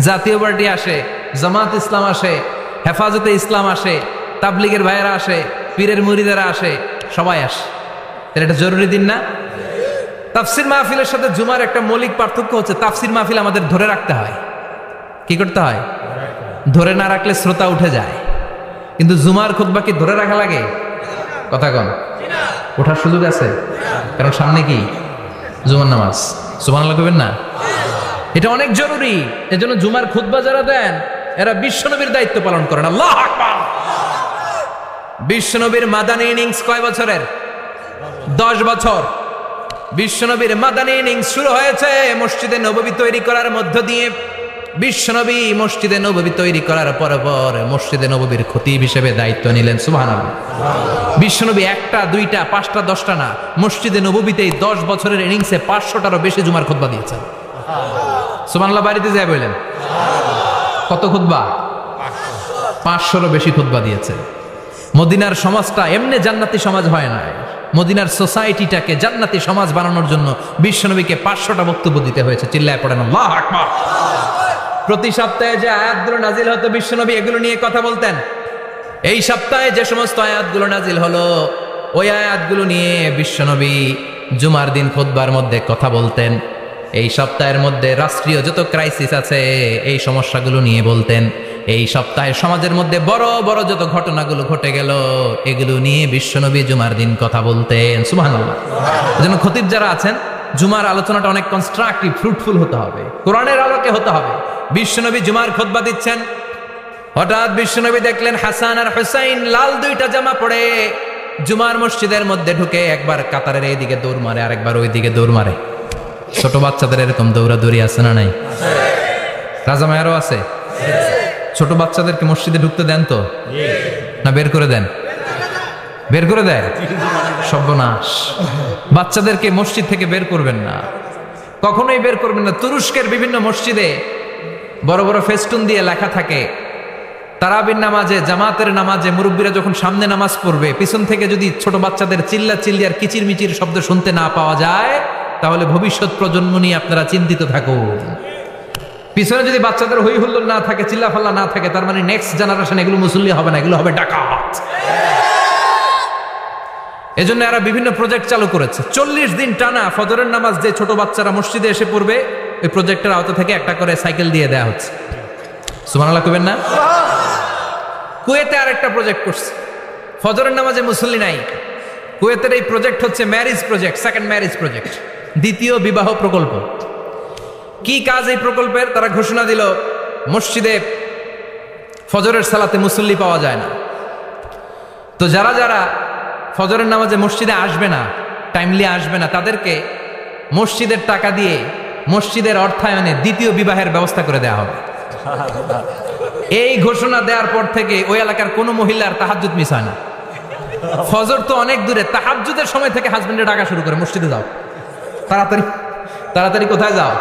জাতীয় পার্টি আসে, জামাত ইসলাম আসে, হেফাজতে ইসলাম আসে, তাবলিগের ভাইয়েরা আসে, পীরের মুরিদেরা আসে, সবাই আসে। এটা জরুরি দিন না? তাফসির মাহফিলের সাথে জুমার একটা মৌলিক পার্থক্য হচ্ছে, তাফসির মাহফিল আমাদের ধরে রাখতে হয়। কি করতে হয়? ধরে না রাখলে শ্রোতা উঠে যায়। কিন্তু জুমার খুতবা কি ধরে রাখা লাগে? কথা কন, ওঠার সুযোগ আছে? কারণ সামনে কি জুমার নামাজ। সুবহানাল্লাহ কইবেন না? এটা অনেক জরুরি। এজন্য জুমার খুতবা যারা দেন এরা বিশ্বনবীর দায়িত্ব পালন করেন। আল্লাহু আকবার। বিশ্বনবীর মাদানী ইনিংস কয় বছরের? 10 বছর। বিশ্বনবীর মাদানী ইনিংস শুরু হয়েছে মসজিদে নববী তৈরি করার মধ্য দিয়ে। বিশ্বনবী মসজিদে নববী তৈরি করার পর মসজিদে নববীর খতিব হিসেবে দায়িত্ব নিলেন। সুবহানাল্লাহ। বিশ্বনবী 1টা 2টা 5টা 10টা না, মসজিদে নববীতেই 10 বছরের ইনিংসে 500টারও বেশি জুমার খুতবা দিয়েছেন। সুবহানাল্লাহ। বাড়িতে যায় বললেন কত খুতবা? 500রও বেশি খুতবা দিয়েছে। মদিনার সমাজটা এমনি জান্নাতি সমাজ হয় না। মদিনার সোসাইটিটাকে জান্নাতি সমাজ বানানোর জন্য বিশ্বনবীকে 500টা বক্তব্য দিতে হয়েছে। চিল্লায় পড়েন আল্লাহু আকবার। প্রতি সপ্তাহে যে আয়াতগুলো নাজিল হতো বিশ্বনবী এগুলো নিয়ে কথা বলতেন। এই সপ্তাহে যে সমস্ত আয়াতগুলো নাজিল হলো ওই আয়াতগুলো নিয়ে বিশ্বনবী জুমার দিন খুতবার মধ্যে কথা বলতেন। এই সপ্তাহের মধ্যে রাষ্ট্রীয় যত ক্রাইসিস আছে এই সমস্যাগুলো নিয়ে বলতেন। এই সপ্তাহে সমাজের মধ্যে বড় বড় যত ঘটনাগুলো ঘটে গেল এগুলো নিয়ে বিশ্বনবী জুমার দিন কথা বলতেন। সুবহানাল্লাহ। এজন্য খতিব যারা আছেন জুমার আলোচনাটা অনেক কনস্ট্রাকটিভ, ফ্রুটফুল হতে হবে, কোরআনের আলোকে হতে হবে। বিশ্বনবী জুমার খুতবা দিচ্ছেন, হঠাৎ বিশ্বনবী দেখলেন হাসান আর হুসাইন লাল 2টা জামা পরে জুমার মসজিদের মধ্যে ঢুকে একবার কাতারের এইদিকে দৌড় মারে আর একবার ওইদিকে দৌড় মারে। ছোট বাচ্চাদের এরকম দৌড়াদৌড়ি আছে না নাই? রাজা মায়েরও আছে। ছোট বাচ্চাদেরকে মসজিদে ঢুকতে দেন তো না বের করে দেন? বের করে দেয়। সর্বনাশ। বাচ্চাদেরকে মসজিদ থেকে বের করবেন না, কখনোই বের করবেন না। তুরস্কের বিভিন্ন মসজিদে বড় বড় ফেস্টুন দিয়ে লেখা থাকে তারাবির নামাজে, জামাতের নামাজে মুরব্বীরা যখন সামনে নামাজ পড়বে পিছন থেকে যদি ছোট বাচ্চাদের চিল্লা চিল্লি আর কিচির মিচির শব্দ শুনতে না পাওয়া যায় তাহলে ভবিষ্যৎ প্রজন্ম নিয়ে আপনারা চিন্তিত থাকুন। পিছনে যদি বাচ্চাদের হই হুল্লোড় না থাকে, চিল্লাফাল্লা না থাকে, তার মানে নেক্সট জেনারেশন এগুলো মুসল্লি হবে না, এগুলো হবে ডাকাত। এজন্য এরা বিভিন্ন প্রজেক্ট চালু করেছে। 40 দিন টানা ফজরের নামাজ যে ছোট বাচ্চারা মসজিদে এসে পড়বে ওই প্রজেক্টের আওতা থেকে একটা করে সাইকেল দিয়ে দেয়া হচ্ছে। সুবহানাল্লাহ কইবেন না? কুয়েতে আরেকটা প্রজেক্ট করছে, ফজরের নামাজে মুসল্লি নাই। কুয়েতের এই প্রজেক্ট হচ্ছে marriage project, second marriage project, দ্বিতীয় বিবাহ প্রকল্প। কি কাজ এই প্রকল্পের? তারা ঘোষণা দিল মসজিদে ফজরের সালাতে মুসল্লি পাওয়া যায় না, তো যারা যারা ফজরের নামাজে মসজিদে আসবে না, টাইমলি আসবে না, তাদেরকে মসজিদের টাকা দিয়ে মসজিদের অর্থায়নে দ্বিতীয় বিবাহের ব্যবস্থা করে দেওয়া হবে। এই ঘোষণা দেওয়ার পর থেকে ওই এলাকার কোনো মহিলার তাহাজ্জুদ মিস হয় না। ফজর তো অনেক দূরে, তাহাজ্জুদের সময় থেকে হাজবেন্ডে ডাকা শুরু করে মসজিদে যাও, তাড়াতাড়ি তাড়াতাড়ি কোথায় যাও,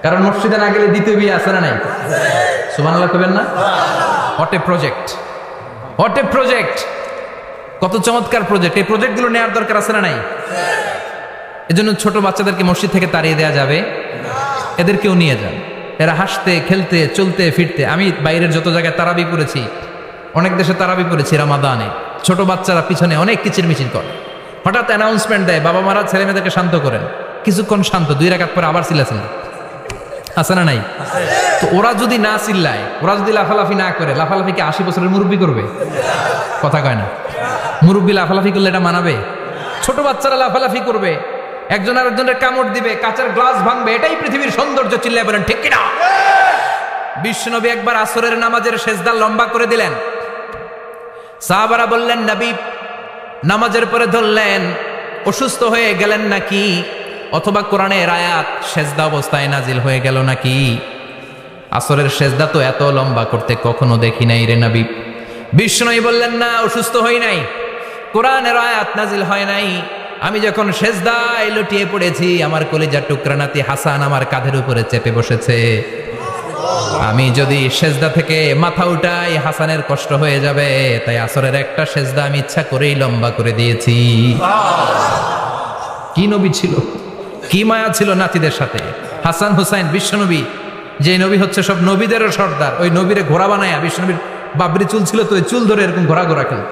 কারণ মসজিদে না গেলে দ্বিতীয় বিয়ে আছে না নাই? সুবহানাল্লাহ কইবেন না? What a project, what a project, কত চমৎকার প্রজেক্ট। এই প্রজেক্টগুলো নেওয়ার দরকার আছে না নাই? এজন্য ছোট বাচ্চাদেরকে মসজিদ থেকে তাড়িয়ে দেওয়া যাবে, এদেরকেও নিয়ে যান। এরা হাসতে খেলতে চলতে ফিরতে, আমি বাইরের যত জায়গায় তারাবি পড়েছি, অনেক দেশে তারাবি পড়েছি রামাদানে, ছোট বাচ্চারা পিছনে অনেক কিচির মিচির করে, হঠাৎ অ্যানাউন্সমেন্ট দেয় বাবা মারা ছেলে মেয়েদেরকে শান্ত করেন, কিছুক্ষণ শান্ত, 2 রাকাত পরে আবার চিল্লাচিল্লি, আছে না নাই? তো ওরা যদি না চিল্লায়, ওরা যদি লাফালাফি না করে, লাফালাফি কি 80 বছরের মুরব্বী করবে? কথা কয় না। মুরব্বী লাফালাফি করলে এটা মানাবে? ছোট বাচ্চারা লাফালাফি করবে, একজন আরেকজনের কামড় দিবে, কাঁচের গ্লাস ভাঙবে, এটাই পৃথিবীর সৌন্দর্য। চিল্লায় বলেন ঠিক কিনা? বিশ্বনবী একবার আসরের নামাজের সেজদা লম্বা করে দিলেন, সাহাবারা বললেন নবী নামাজের পরে ধরলেন অসুস্থ হয়ে গেলেন নাকি, অথবা কোরআনের আয়াত সেজদা অবস্থায় নাজিল হয়ে গেল নাকি? আসরের সেজদা তো এত লম্বা করতে কখনো দেখি নাই রে নবী। বিশ্বনবী বললেন না, অসুস্থ হই নাই, কোরআনের আয়াত নাজিল হয় নাই, আমি যখন সেজদায় লুটিয়ে পড়েছি আমার কলিজার টুকরা নাতি হাসান আমার কাঁধের উপরে চেপে বসেছে, আমি যদি সেজদা থেকে মাথা উঠাই হাসানের কষ্ট হয়ে যাবে, তাই আসরের একটা সেজদা আমি ইচ্ছা করেই লম্বা করে দিয়েছি। কি নবী ছিল, কি মায়া ছিল নাতিদের সাথে। হাসান হুসাইন বিশ্বনবী, যে নবী হচ্ছে সব নবীদেরও সর্দার, ওই নবীরে ঘোড়া বানায়া, বিশ্বনবীর বাবরি চুল ছিল তো ওই চুল ধরে এরকম ঘোরা ঘোরা খেলত।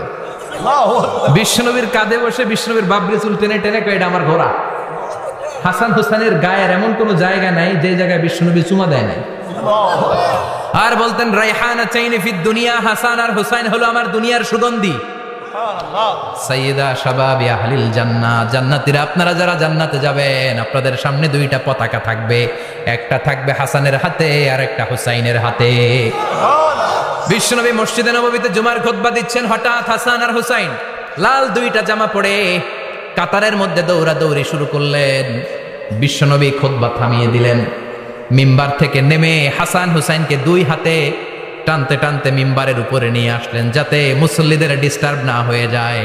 বিশ্বনবীর কাঁধে বসে বিশ্বনবীর বাবরি চুল টেনে টেনে কয় এটা আমার ঘোড়া। হাসান হুসাইনের গায়ের এমন কোন জায়গা নাই যে জায়গায় বিশ্বনবী চুমা দেয় নাই। আর বলতেন রাইহানা চাইনি ফিদ দুনিয়া, হাসান আর হুসাইন হলো আমার দুনিয়ার সুগন্ধি। সাইয়্যিদা শাবাবি আহলিল জান্নাহ, জান্নাতীরা আপনারা যারা জান্নাতে যাবেন আপনাদের সামনে দুইটা পতাকা থাকবে, একটা থাকবে হাসানের হাতে আর একটা হুসাইনের হাতে। বিশ্বনবী মসজিদে নববীতে জুমার খুতবা দিচ্ছেন, হঠাৎ হাসান আর হুসাইন লাল দুইটা জামা পরে কাতারের মধ্যে দৌড়াদৌড়ি শুরু করলেন। বিশ্বনবী খুতবা থামিয়ে দিলেন, মিম্বার থেকে নেমে হাসান হুসাইনকে দুই হাতে টানতে টানতে মিম্বারের উপরে নিয়ে আসলেন যাতে মুসল্লিদের ডিস্টার্ব না হয়ে যায়।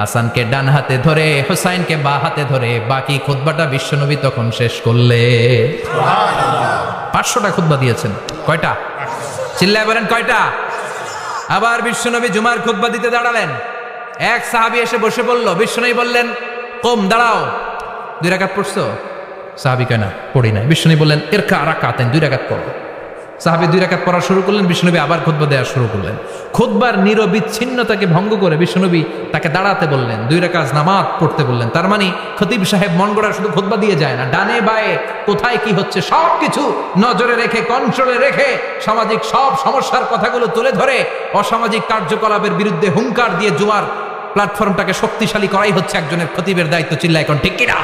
হাসানকে ডান হাতে ধরে হুসাইনকে বা হাতে ধরে বাকি খুতবাটা বিশ্বনবী তখন শেষ করলে। 500টা খুতবা দিয়েছেন। কয়টা? চিল্লায় বলেন কয়টা? আবার বিশ্বনবী জুমার খুতবা দিতে দাঁড়ালেন, এক সাহাবী এসে বসে পড়ল। বিশ্বনবী বললেন কম, দাঁড়াও। 2 রাকাত পড়ছো? সাহাবী কয় না পড়ি নাই। বিশ্বনবী বললেন ইরকা রাকাতান, 2 রাকাত পড়ো। সাহাবী 2 রাকাত পড়া শুরু করলেন, বিশ্বনবী আবার খুতবা দেওয়া শুরু করলেন। খুতবার নিরবিচ্ছিন্নতাকে ভঙ্গ করে বিশ্বনবী তাকে দাঁড়াতে বললেন, 2 রাকাত নামাজ পড়তে বললেন। তার মানে খতিব সাহেব মন গড়া শুধু খুতবা দিয়ে যায় না, ডানে বায়ে কোথায় কি হচ্ছে সবকিছু নজরে রেখে, কন্ট্রোলে রেখে সামাজিক সব সমস্যার কথাগুলো তুলে ধরে অসামাজিক কার্যকলাপের বিরুদ্ধে হুঙ্কার দিয়ে জুমার প্ল্যাটফর্মটাকে শক্তিশালী করাই হচ্ছে একজনের খতিবের দায়িত্ব। চিল্লায় এখন ঠিক কিনা?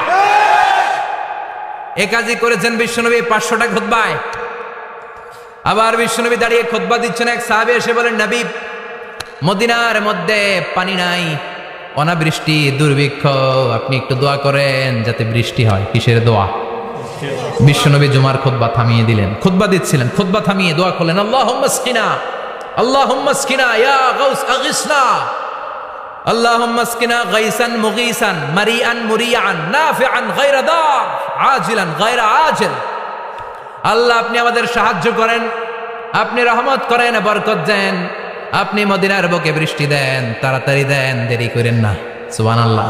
এ কাজই করেছেন বিশ্বনবী 500টা খুতবায়। আবার বিশ্বনবী দাঁড়িয়ে খুতবা দিচ্ছেন, এক সাহাবী এসে বলেন নবী মদিনার মধ্যে পানি নাই, অনাবৃষ্টি, দুর্ভিক্ষ, আপনি একটু দোয়া করেন যাতে বৃষ্টি হয়। কিসের দোয়া? বিশ্বনবী জুমার খুতবা থামিয়ে দিলেন, খুতবা দিচ্ছিলেন, খুতবা থামিয়ে দোয়া করলেন, আল্লাহুম্মা আসকিনা, আল্লাহুম্মা আসকিনা ইয়া গাউস আগিসনা, আল্লাহুম্মা আসকিনা গাইসান মুগীসান মারিআন মুরিআন নাফিআন গায়রা দার আজিলান গায়রা আজিল। আল্লাহ আপনি আমাদের সাহায্য করেন, আপনি রহমত করেন, বরকত দেন, আপনি মদিনার বুকে বৃষ্টি দেন, তাড়াতাড়ি দেন, দেরি করেন না। সুবহানাল্লাহ।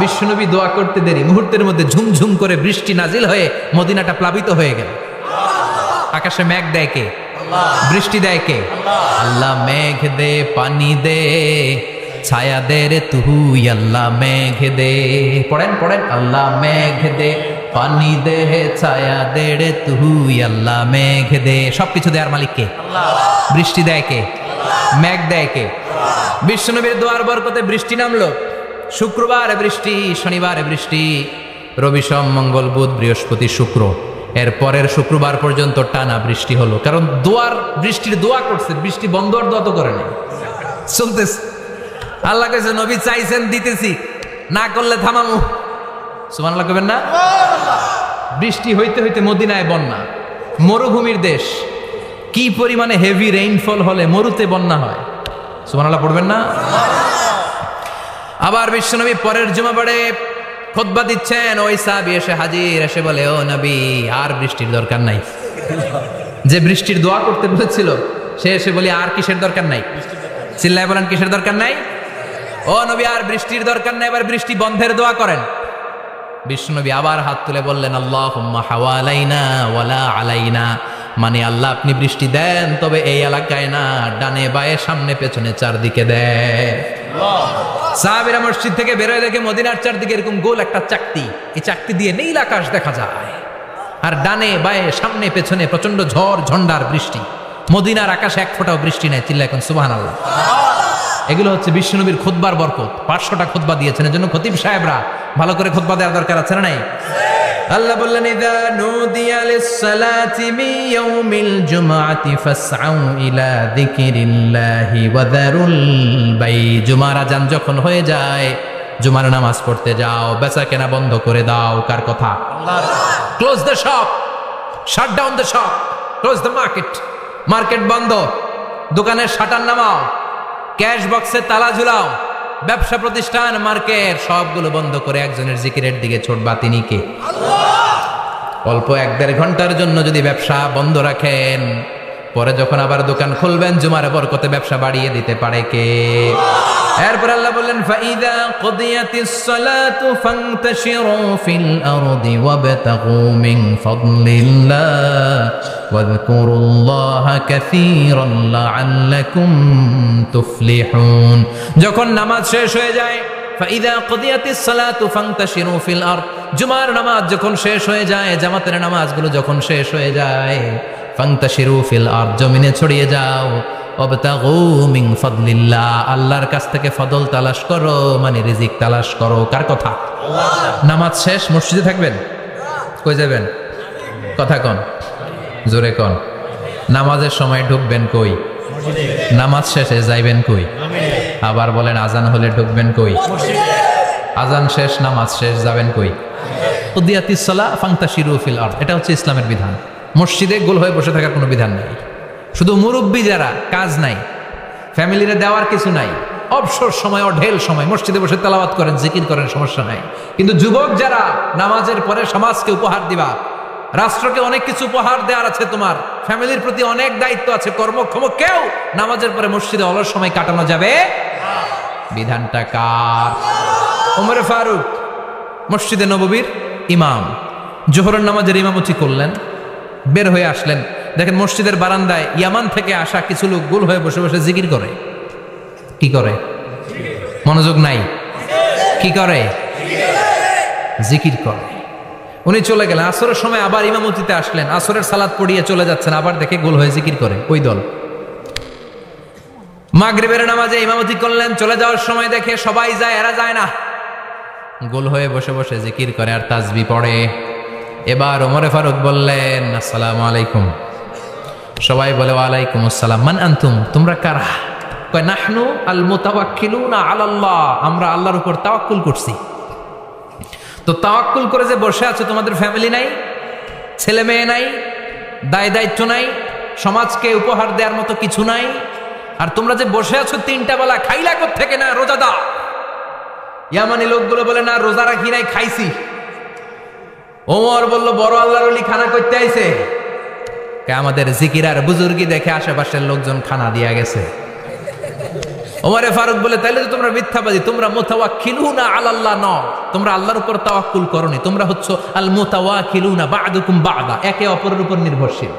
বিশ্বনবী দোয়া করতে দেরি, মুহূর্তের মধ্যে ঝুমঝুম করে বৃষ্টি নাজিল হয়ে মদিনাটা প্লাবিত হয়ে গেল। আকাশে মেঘ দেয় কে? বৃষ্টি দেয় কে? আল্লাহ মেঘ দে, পানি দে, ছায়া দে রে তুই, আল্লাহ মেঘ দে। পড়েন পড়েন, আল্লাহ মেঘ দে, পানি দে, ছায়া দে রে তুই, আল্লাহ মেঘ দে। সবকিছু দেয়ার মালিক কে? বৃষ্টি দেয় কে? মেঘ দেয় কে? বিশ্বনবীর দোয়ার বরকতে বৃষ্টি নামলো। শুক্রবার বৃষ্টি, শনিবার বৃষ্টি, রবি সোম মঙ্গল বুধ বৃহস্পতি শুক্র, এর পরের শুক্রবার পর্যন্ত টানা বৃষ্টি হলো। কারণ দোয়ার বৃষ্টির দোয়া করছে, বৃষ্টি বন্ধ আর দোয়া তো করে নাই, চলতেছে। আল্লাহ কাছে নবী চাইছেন দিতেছি, না করলে থামামু। সুবহানাল্লাহ কবেন না? বৃষ্টি হইতে হইতে মদিনায় বন্যা, মরুভূমির দেশ, কি পরিমাণে হেভি রেইনফল হলে মরুতে বন্যা হয়। সুবহানাল্লাহ পড়বেন না? আবার বিশ্বনবী পরের জুমাবারে খুতবা দিচ্ছেন, ওই সাহাবী এসে হাজির, এসে বলে ও নবী আর বৃষ্টির দরকার নাই। যে বৃষ্টির দোয়া করতে বলেছিল সে এসে বলি আর কিসের দরকার নাই? চিল্লায় বলেন কিসের দরকার নাই? ও নবী আর বৃষ্টির দরকার নাই, এবার বৃষ্টি বন্ধের দোয়া করেন। বিশ্বনবী আবার হাত তুলে বললেন আল্লাহুম্মা হাওয়ালাইনা ওয়ালা আলাইনা, মানে আল্লাহ আপনি বৃষ্টি দেন তবে এই এলাকায় না, ডানে বায়ে সামনে পেছনে চারদিকে দেন। সাহাবীরা মসজিদ থেকে বের হয়ে দেখে মদিনার চারদিকে এরকম গোল একটা চাকতি, এই চাকতি দিয়ে নীল আকাশ দেখা যায়, আর ডানে বায়ে সামনে পেছনে প্রচন্ড ঝড় ঝন্ডার বৃষ্টি। মদিনার আকাশে এক ফোঁটাও বৃষ্টি নেই। চিল্লা এখন সুবহানাল্লাহ। এগুলো হচ্ছে বিশ্বনবীর খুতবার বরকত। 500টা খুতবা দিয়েছেন, এজন্য খতিব সাহেবরা ভালো করে খুতবা দেওয়ার দরকার আছে না নাই? আল্লাহ বললেন ইযা নুদিয়া লিস-সালাতি মিন ইয়াউমিল জুমআতি ফাসআউ ইলা যিকরিল্লাহি ওয়া যারুল বাই। জুমার আযান যখন হয়ে যায় জুমার নামাজ পড়তে যাও, বেচা কেনা বন্ধ করে দাও। কার কথা? আল্লাহর। Close the shop, shut down the shop, close the market. Market বন্ধ, দোকানের শাটার নামাও, ক্যাশ বক্সে তালা ঝুলাও, ব্যবসা প্রতিষ্ঠান মার্কেট সবগুলো বন্ধ করে একজনের জিকিরের দিকে ছুটবা। তিনি কে? অল্প 1-1.5 ঘন্টার জন্য যদি ব্যবসা বন্ধ রাখেন, পরে যখন আবার দোকান খুলবেন জুমার বরকতে ব্যবসা বাড়িয়ে দিতে পারে কে? এর এরপর আল্লাহ বললেন ফাইদা কুদিয়াতিস সালাতু ফান্তাশিরু ফিল আরদি ওয়াবতাগু মিন ফাদলিল্লাহ ওয়াযকুরুল্লাহা কাসীরান লাআল্লাকুম তুফলিহুন। যখন নামাজ শেষ হয়ে যায়, ফাইদা কুদিয়াতিস সালাতু ফান্তাশিরু ফিল আরদ, জুমার নামাজ যখন শেষ হয়ে যায়, জামাতের নামাজগুলো যখন শেষ হয়ে যায়, ফান্তাশিরু ফিল আরদ, জমিনে ছড়িয়ে যাও, ওয়াবতাগু মিন ফাদলিল্লাহ, আল্লাহর কাছ থেকে ফজল তালাশ করো, মানে রিজিক তালাশ করো। কার কথা? আল্লাহ। নামাজ শেষ মসজিদে থাকবেন? কই যাবেন? কথা কন, জোরে কন। নামাজের সময় ঢুকবেন কই? নামাজ শেষে যাইবেন কই? আবার বলেন আজান হলে ঢুকবেন কই? আজান শেষ, নামাজ শেষ, যাবেন কই? কুদিয়াতিস সালাহ ফান্তাশিরু ফিল আরদ, এটা হচ্ছে ইসলামের বিধান। মসজিদে গোল হয়ে বসে থাকার কোনো বিধান নেই। শুধু মুরব্বী যারা, কাজ নাই, ফ্যামিলিরে দেওয়ার কিছু নাই, অবসর সময়, অঢেল সময় মসজিদে বসে তেলাওয়াত করেন, জিকির করেন, সমস্যা নাই। কিন্তু যুবক যারা, নামাজের পরে সমাজকে উপহার দিবা, রাষ্ট্রকে অনেক কিছু উপহার দেওয়ার আছে, তোমার ফ্যামিলির প্রতি অনেক দায়িত্ব আছে, কর্মক্ষম কেউ নামাজের পরে মসজিদে অলস সময় কাটানো যাবে? বিধানটা কার? ওমর ফারুক মসজিদে নববীর ইমাম, জোহরের নামাজের ইমামতি করলেন, বের হয়ে আসলেন, দেখেন মসজিদের বারান্দায় ইয়ামান থেকে আসা কিছু লোক গোল হয়ে বসে বসে জিকির করে। কি করে? মনোযোগ নাই। কি করে? জিকির করে। উনি চলে গেলেন, আসরের সময় আবার ইমামতিতে আসলেন, আসরের সালাত পড়িয়ে চলে যাচ্ছেন, আবার দেখে গোল হয়ে জিকির করে ওই দল। মাগরিবের নামাজে ইমামতি করলেন, চলে যাওয়ার সময় দেখে সবাই যায়, এরা যায় না, গোল হয়ে বসে বসে জিকির করে আর তাসবিহ পড়ে। এবার ওমর ফারুক বললেন আসসালামু আলাইকুম, সবাই বলে ওয়ালাইকুম আসসালাম। মান আনতুম, তোমরা কারা? কয় নাহনু আল মুতাওয়াক্কিলুনা আলাল্লাহ, আমরা আল্লাহর উপর তাওয়াক্কুল করছি। তো তাওয়াক্কুল করে যে বসে আছো, তোমাদের ফ্যামিলি নাই, ছেলে মেয়ে নাই, দায় দায়িত্ব নাই, সমাজকে উপহার দেওয়ার মতো কিছু নাই, আর তোমরা যে বসে আছো তিনটা বেলা, খাইলা কোত্থেকে? না রোজাদা। ইয়ামানি লোকগুলো বলে না রোজা রাখি নাই, খাইছি। ওমর বলল বড় আল্লাহর ওলি খানা করতে আইছে। আমাদের জিকির আর বুজুর্গি দেখে আশেপাশের লোকজন খানা দিয়া গেছে। ওমরে ফারুক বলে তাইলে তো তোমরা মিথ্যাবাদী, তোমরা মুতাওয়াক্কিলুনা আলাল্লাহ নও, তোমরা আল্লাহর উপর তাওয়াক্কুল করনি, তোমরা হচ্ছে আল মুতাওয়াক্কিলুনা বা'দুকুম বা'দা, একে অপরের উপর নির্ভরশীল।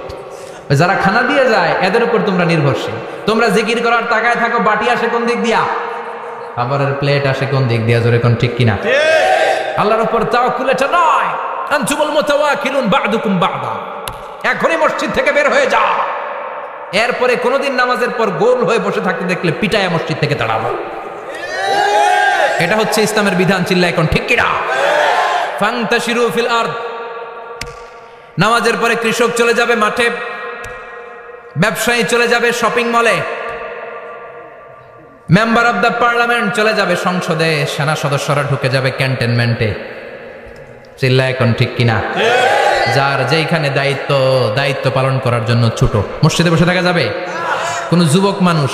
যারা খানা দিয়ে যায় এদের উপর তোমরা নির্ভরশীল। তোমরা জিকির করার তাকায় থাকো, বাটি আসে কোন দিক দিয়া, খাবারের প্লেট আসে কোন দিক দিয়া, জোরে কোন ঠিক কিনা? আল্লাহর উপর তাওয়াক্কুল এটা নয়। আনতুমুল মুতাওয়াক্কিলুন বা'দুকুম বা'দা, এখনই মসজিদ থেকে বের হয়ে যাও। এরপরে কোনদিন নামাজের পর গোল হয়ে বসে থাকতে দেখলে পিটায়া মসজিদ থেকে তাড়াবো। এটা হচ্ছে ইসলামের বিধান। চিল্লা এখন ঠিক কিনা? ফান্তাশিরু ফিল আরদ। নামাজের পরে কৃষক চলে যাবে মাঠে, ব্যবসায়ী চলে যাবে শপিং মলে, মেম্বার অব দ্য পার্লামেন্ট চলে যাবে সংসদে, সেনা সদস্যরা ঢুকে যাবে ক্যান্টনমেন্টে। চিল্লা এখন ঠিক কিনা? যার যেখানে দায়িত্ব পালন করার জন্য ছোট, মসজিদে বসে থাকা যাবে? কোন যুবক মানুষ,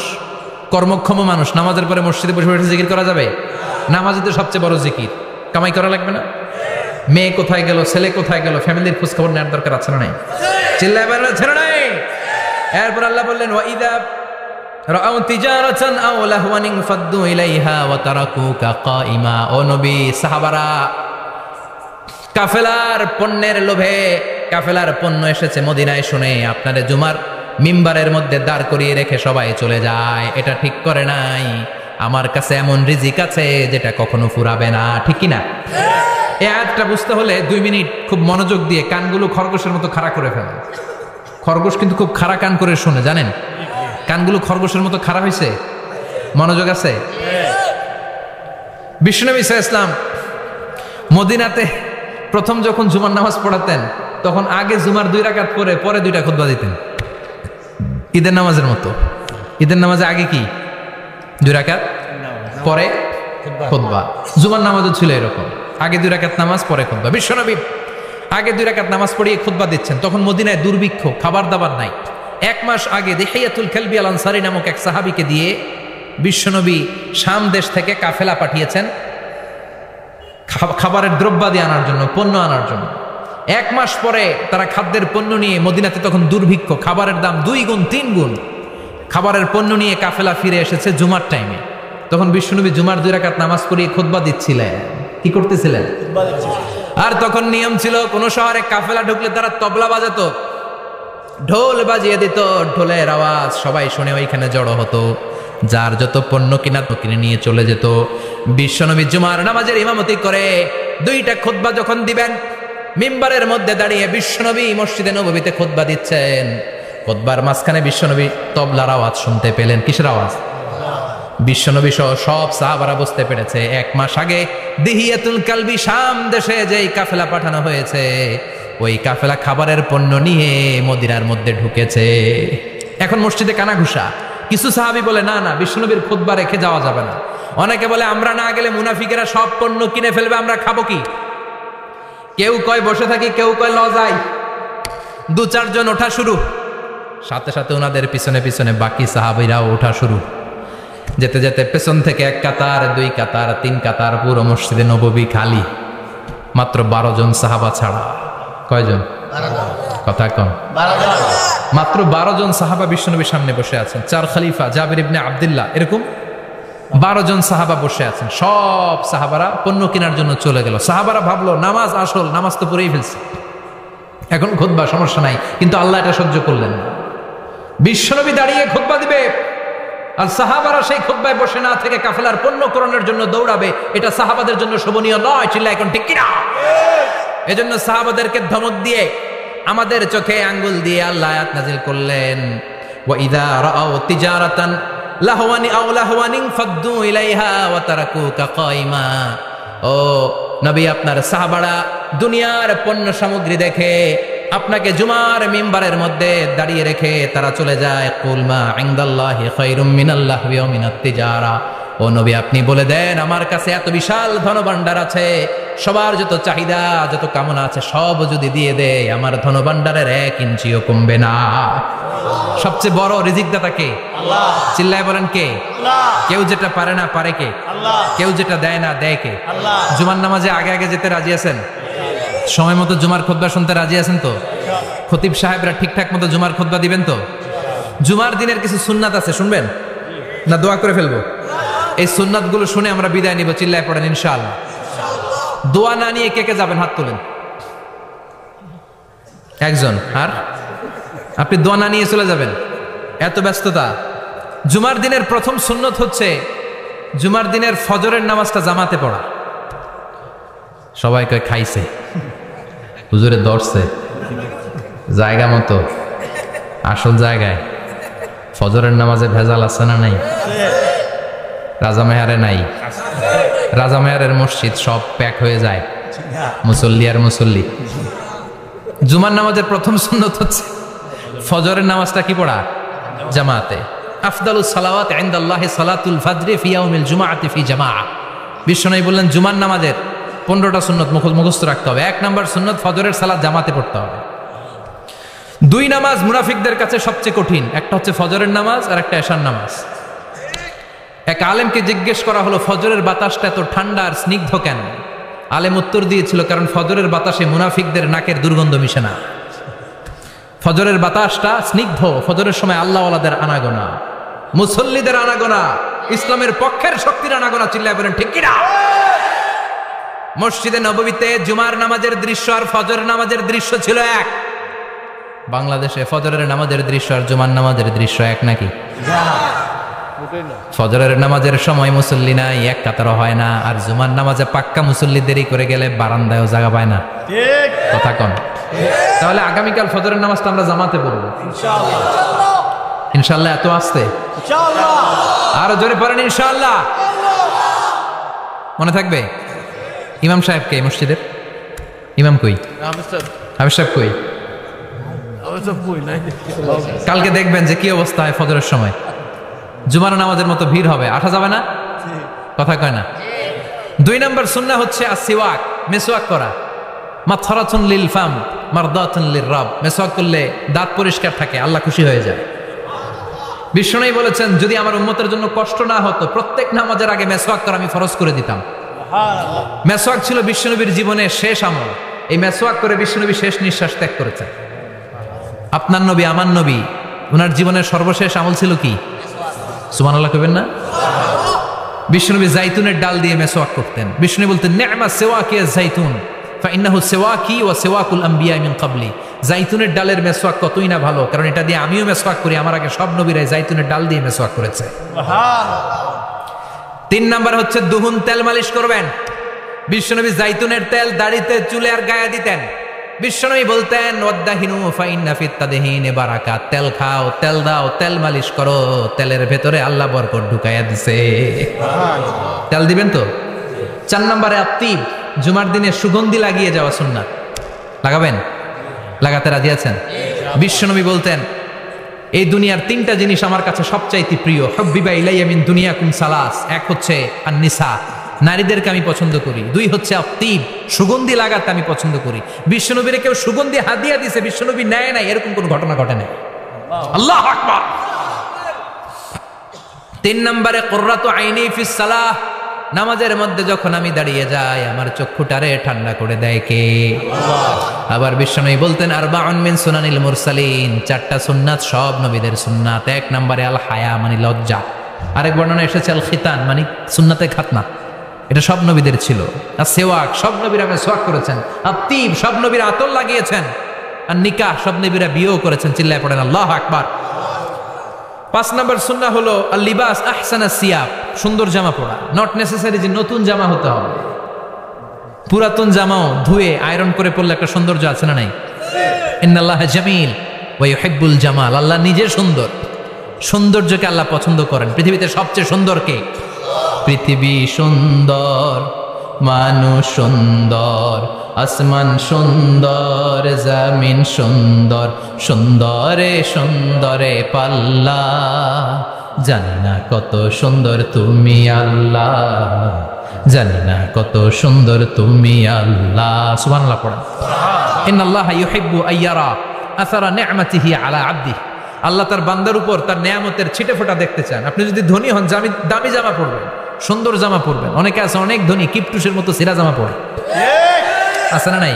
কর্মক্ষম মানুষ নামাজের পরে মসজিদে বসে বসে জিকির করা যাবে? নামাজই তো সবচেয়ে বড় জিকির। কামাই করা লাগবে না? মেয়ে কোথায় গেল, ছেলে কোথায় গেল, ফ্যামিলির খোঁজ খবর নেওয়ার দরকার আছে না নাই? চিল্লায় বলেন আছে না নাই? এরপর আল্লাহ বললেন ওয়াইদা রাআউ তিজারাতান আও লাহওয়ান ফাদ্দু ইলাইহা ওয়া তারাকুকা কাইমা। ও নবী, সাহাবারা কাফেলার পণ্যের লোভে, কাফেলার পণ্য এসেছে মদিনায় শুনে আপনাদের জুমার মিম্বারের মধ্যে দাঁড় করিয়ে রেখে সবাই চলে যায়। এটা ঠিক করে নাই। আমার কাছে এমন রিজিক আছে যেটা কখনো ফুরাবে না। ঠিক কিনা? এই আয়াতটা বুঝতে হলে 2 মিনিট খুব মনোযোগ দিয়ে কানগুলো খরগোশের মতো খাড়া করে ফেলেন। খরগোশ কিন্তু খুব খাড়া কান করে শোনে, জানেন? কানগুলো খরগোশের মতো খাড়া হয়েছে। মনোযোগ আছে? বিশ্বনবী সাল্লাল্লাহু আলাইহি ওয়াসাল্লাম মদিনাতে প্রথম যখন জুমার নামাজ পড়াতেন, তখন আগে জুমার 2 রাকাত পরে 2টা খুতবা দিতেন, ঈদের নামাজের মতো। ঈদের নামাজে আগে কি 2 রাকাত, পরে খুতবা। জুমার নামাজও ছিল এরকম, আগে 2 রাকাত নামাজ, পরে খুতবা। বিশ্বনবী আগে 2 রাকাত নামাজ পড়িয়ে খুতবা দিচ্ছেন। তখন মদিনায় দুর্ভিক্ষ, খাবার দাবার নাই। 1 মাস আগে দিহিয়াতুল কালবি আল আনসারী নামক এক সাহাবীকে দিয়ে বিশ্বনবী শাম দেশ থেকে কাফেলা পাঠিয়েছেন খাবারের দ্রব্যাদি আনার জন্য, পণ্য আনার জন্য। 1 মাস পরে তারা খাদ্যের পণ্য নিয়ে, মদিনাতে তখন দুর্ভিক্ষ, খাবারের দাম 2 গুণ 3 গুণ, খাবারের পণ্য নিয়ে কাফেলা ফিরে এসেছে জুমার টাইমে। তখন বিশ্বনবী জুমার 2 রাকাত নামাজ পড়িয়ে খুতবা দিচ্ছিলেন। কি করতেছিলেন? আর তখন নিয়ম ছিল, কোন শহরে কাফেলা ঢুকলে তারা তবলা বাজাতো, ঢোল বাজিয়ে দিত, ঢোলের আওয়াজ সবাই শুনে ওইখানে জড়ো হতো, যার যত পণ্য কিনা তো কিনে নিয়ে চলে যেত। বিশ্বনবী জুমার নামাজের ইমামতি করে 2টা খুতবা যখন দিবেন, মিম্বারের মধ্যে দাঁড়িয়ে বিশ্বনবী মসজিদে নববীতে খুতবা দিচ্ছেন, খুতবার মাঝখানে বিশ্বনবী তবলার আওয়াজ শুনতে পেলেন। কিসের আওয়াজ? বিশ্বনবী সহ সব সাহাবারা বুঝতে পেরেছে 1 মাস আগে দিহিয়াতুল কালবি শাম দেশে যেই কাফেলা পাঠানো হয়েছে, ওই কাফেলা খাবারের পণ্য নিয়ে মদিনার মধ্যে ঢুকেছে। এখন মসজিদে কানাঘুষা। কিছু সাহাবী বলে না না, বিশ্বনবীর খুতবা রেখে যাওয়া যাবে না। অনেকে বলে আমরা না গেলে মুনাফিকেরা সব পণ্য কিনে ফেলবে, আমরা খাবো কি? কেউ কয় বসে থাকি, কেউ কয় ল যাই। 2-4 জন ওঠা শুরু, সাথে সাথে ওনাদের পিছনে পিছনে বাকি সাহাবীরাও ওঠা শুরু। যেতে যেতে পেছন থেকে 1 কাতার, 2 কাতার, 3 কাতার, পুরো মসজিদে নববী খালি, মাত্র 12 জন সাহাবা ছাড়া। কয়জন? কথা কম। মাত্র 12 জন সাহাবা বিশ্বনবীর সামনে বসে আছেন। 4 খলিফা, জাবির ইবনে আব্দুল্লাহ, এরকম 12 জন সাহাবা বসে আছেন। সব সাহাবারা পণ্য কেনার জন্য চলে গেল। সাহাবারা ভাবলো নামাজ আসল, নামাজ তো পড়েই ফেলছে, এখন খুতবা সমস্যা নাই, কিন্তু আল্লাহ এটা সহ্য করলেন না। বিশ্বনবী দাঁড়িয়ে খুতবা দিবে আর সাহাবারা সেই খুতবায় বসে না থেকে কাফেলার পণ্য করণের জন্য দৌড়াবে, এটা সাহাবাদের জন্য শোভনীয় নয়। চিল্লা এখন ঠিক কিনা? এজন্য সাহাবাদেরকে ধমক দিয়ে, আমাদের চোখে আঙ্গুল দিয়ে আল্লাহ আয়াত নাজিল করলেন, ওয়া ইযা রাআউ তিজারাতান লাহওয়ানি আও লাহওয়ানিন ফাদ্দু ইলাইহা ওয়া তারাকুকা কাইমা। ও নবী, আপনার সাহাবারা দুনিয়ার পণ্য সামগ্রী দেখে আপনাকে জুমার মিম্বারের মধ্যে দাঁড়িয়ে রেখে তারা চলে যায়। কুল মা ইনদাল্লাহি খায়রুম মিনাল্লাহি ওয়া মিনাত তিজারা। ও নবী, আপনি বলে দেন আমার কাছে এত বিশাল ধনভাণ্ডার আছে, সবার যত চাহিদা যত কামনা আছে সব যদি দিয়ে দেয়, আমার ধনভাণ্ডারের 1 ইঞ্চিও কমবে না। সবচেয়ে বড় রিজিকদাতা কে? আল্লাহ। চিল্লায় বলেন কে? আল্লাহ। কেউ যেটা পারে না পারে কে? আল্লাহ। কেউ যেটা দেয় না দেয় কে? আল্লাহ। জুমার নামাজে আগে আগে যেতে রাজি আছেন? সময় মতো জুমার খুতবা শুনতে রাজি আছেন তো? খতিব সাহেবরা ঠিকঠাক মতো জুমার খুতবা দিবেন তো? জুমার দিনের কিছু সুন্নাত আছে, শুনবেন না দোয়া করে ফেলবো? এই সুন্নাত গুলো শুনে আমরা বিদায় নিব। চিল্লায় পড়েন ইনশাআল্লাহ। দোয়া না নিয়ে কে কে যাবেন? হাত তোলেন। একজন। আর আপনি দোয়া না নিয়ে চলে যাবেন? এত ব্যস্ততা। জুমার দিনের প্রথম সুন্নত হচ্ছে জুমার দিনের ফজরের নামাজটা জামাতে পড়া। সবাই কয় খাইছে, হুজুরে ধরছে জায়গা মতো, আসল জায়গায়। ফজরের নামাজে ভেজাল আছে না নাই? রাজা মেহারে নাই? রাজা মেহারের মসজিদ সব প্যাক হয়ে যায়, মুসল্লি আর মুসল্লি। জুমার নামাজের প্রথম সুন্নত হচ্ছে ফজরের নামাজটা কি পড়া? জামাতে। আফদালুস সালাওয়াত ইনদাল্লাহি সালাতুল ফাজরি ফি ইয়াউমিল জুমআতি ফি জামাআ। বিশ্বনবী বললেন জুমার নামাজের 15টা সুন্নত মুখস্থ রাখতে হবে। 1 নম্বর সুন্নত ফজরের সালাত জামাতে পড়তে হবে। 2 নামাজ মুনাফিকদের কাছে সবচেয়ে কঠিন, একটা হচ্ছে ফজরের নামাজ আর একটা এশার নামাজ। এক আলেমকে জিজ্ঞেস করা হলো ফজরের বাতাসটা এত ঠান্ডা আর স্নিগ্ধ কেন? আলেম উত্তর দিয়েছিল, কারণ ফজরের বাতাসে মুনাফিকদের নাকের দুর্গন্ধ মিশে না। ফজরের বাতাসটা স্নিগ্ধ, ফজরের সময় আল্লাহওয়ালাদের আনাগোনা, মুসল্লিদের আনাগোনা, ইসলামের পক্ষের শক্তির আনাগোনা। চিল্লায় বলেন ঠিক কিনা? মসজিদে নববীতে জুমার নামাজের দৃশ্য আর ফজরের নামাজের দৃশ্য ছিল এক। বাংলাদেশে ফজরের নামাজের দৃশ্য আর জুমার নামাজের দৃশ্য এক নাকি? ফজরের নামাজের সময় মুসল্লি নাই, 1 কাতারও হয় না, আর জুমার নামাজে পাক্কা মুসল্লি দেরি করে গেলে বারান্দায়ও জায়গা পায় না। কথা কন। তাহলে আগামীকাল ফজরের নামাজটা আমরা জামাতে পড়বো ইনশাআল্লাহ। ইনশাআল্লাহ। এত আসতে ইনশাআল্লাহ, আরো জোরে পড়েন ইনশাআল্লাহ। মনে থাকবে? ইমাম সাহেব কে মসজিদের? ইমাম কই? হাফেজ সাহেব কই? কালকে দেখবেন যে কি অবস্থা হয় ফজরের সময়। জুমার নামাজের মতো ভিড় হবে, আসা যাবে না। কথা কয় না। 2 নম্বর সুন্নাহ হচ্ছে আসওয়াক, মেসওয়াক করা। মাথরাতুন লিল ফাম মারদাতুন লির রাব। মেসওয়াক করলে দাঁত পরিষ্কার থাকে, আল্লাহ খুশি হয়ে যায়। বিশ্বনবী বলেছেন যদি আমার উম্মতের জন্য কষ্ট না হতো প্রত্যেক নামাজের আগে মেসওয়াক করা আমি ফরজ করে দিতাম। মেসওয়াক ছিল বিশ্বনবীর জীবনের শেষ আমল। এই মেসওয়াক করে বিশ্বনবী শেষ নিঃশ্বাস ত্যাগ করেছেন। আপনার নবী আমার নবী, ওনার জীবনের সর্বশেষ আমল ছিল কি? সুবহানাল্লাহ কইবেন না? বিশ্বনবী জাইতুনের ডাল দিয়ে মেসওয়াক করতেন। বিশ্বনবী বলতেন নি'মা সিওয়াকি যাইতুন ফাইন্নাহু সিওয়াকি ওয়া সিওয়াকুল আম্বিয়া মিন ক্বাবলি। জাইতুনের ডালের মেসওয়াক কতই না ভালো, কারণ এটা দিয়ে আমিও মেসওয়াক করি, আমার আগে সব নবীরাই জাইতুনের ডাল দিয়ে মেসওয়াক করেছে। সুবহানাল্লাহ। 3 নাম্বার হচ্ছে দুহুন, তেল মালিশ করবেন। বিশ্বনবী জাইতুনের তেল দাড়িতে, চুলে আর গায়ে দিতেন। বিশ্বনবী বলতেন ওয়াদাহিনু ফাইন্না ফিত তাদহিনি বারাকাত। তেল খাও, তেল দাও, তেল মালিশ করো, তেলের ভেতরে আল্লাহ বরকত ঢুকাইয়া দিছে। সুবহানাল্লাহ। তেল দিবেন তো। 4 নম্বরে আত্তিব, জুমার দিনে সুগন্ধি লাগিয়ে যাওয়া সুন্নাত। লাগাবেন? লাগাতে রাজি আছেন? বিশ্বনবী বলতেন এই দুনিয়ার 3টা জিনিস আমার কাছে সবচাইতে প্রিয়। হুব্বিবা ইলাইয়া মিন দুনিয়াকুম সালাস। এক হচ্ছে আন-নিসা, নারীদেরকে আমি পছন্দ করি। 2 হচ্ছে আত্তিব, সুগন্ধি লাগাতে আমি পছন্দ করি। বিশ্বনবীর কেউ সুগন্ধি হাদিয়া দিছে, বিশ্বনবী নেয় নাই, এরকম কোন ঘটনা ঘটে নাই। আল্লাহু আকবার। 3 নম্বরে কুররাতু আইনি ফিস সালাহ। নামাজের মধ্যে যখন আমি দাঁড়িয়ে যাই আমার চক্ষুটারে ঠান্ডা করে দেয় কে? আল্লাহ। আবার বিশ্বনবী বলতেন আরবাউন মিন সুনানিল মুরসালিন। 4টা সুন্নাত সব নবীদের সুন্নাত। 1 নম্বরে আল হায়া মানে লজ্জা। আরেক বর্ণনা এসেছে আল খিতান মানে সুন্নাতে খাতনা, এটা সব নবীদের ছিল। আর সেওয়াক, সব নবীরা মেসওয়াক করেছেন। আত্তিব, সব নবীরা আতর লাগিয়েছেন। আর নিকাহ, সব নবীরা বিয়েও করেছেন। চিল্লায় পড়েন আল্লাহু আকবার। 5 নম্বর সুন্নাহ হলো আল লিবাস আহসানাস সিয়াব, সুন্দর জামা পরা। নট নেসেসারি যে নতুন জামা হতে হবে, পুরাতন জামাও ধুয়ে আয়রন করে পরলে একটা সৌন্দর্য আছে না নাই? ইন্নাল্লাহা জামিল ওয়া ইউহিব্বুল জামাল। আল্লাহ নিজে সুন্দর, সৌন্দর্যকে আল্লাহ পছন্দ করেন। পৃথিবীতে সবচেয়ে সুন্দর কে? পৃথিবী সুন্দর, মানুষ সুন্দর, আসমান সুন্দর, জমিন সুন্দর, সুন্দরে সুন্দরে পাল্লা। জানি না কত সুন্দর তুমি আল্লাহ, জানি না কত সুন্দর তুমি আল্লাহ। সুবহানাল্লাহ পড়েন। ইন্নাল্লাহা ইউহিব্বু আইয়ারা আসারা নি'মাতিহি আলা আবদিহি। আল্লাহ তার বান্দার উপর তার নেয়ামতের ছিটে ফোঁটা দেখতে চান। আপনি যদি ধনী হন, দামি জামা পরবেন, সুন্দর জামা পরবেন। অনেকে আছে অনেক ধনী, কিপটুসের মতো সিরা জামা পরে, আছে না নাই?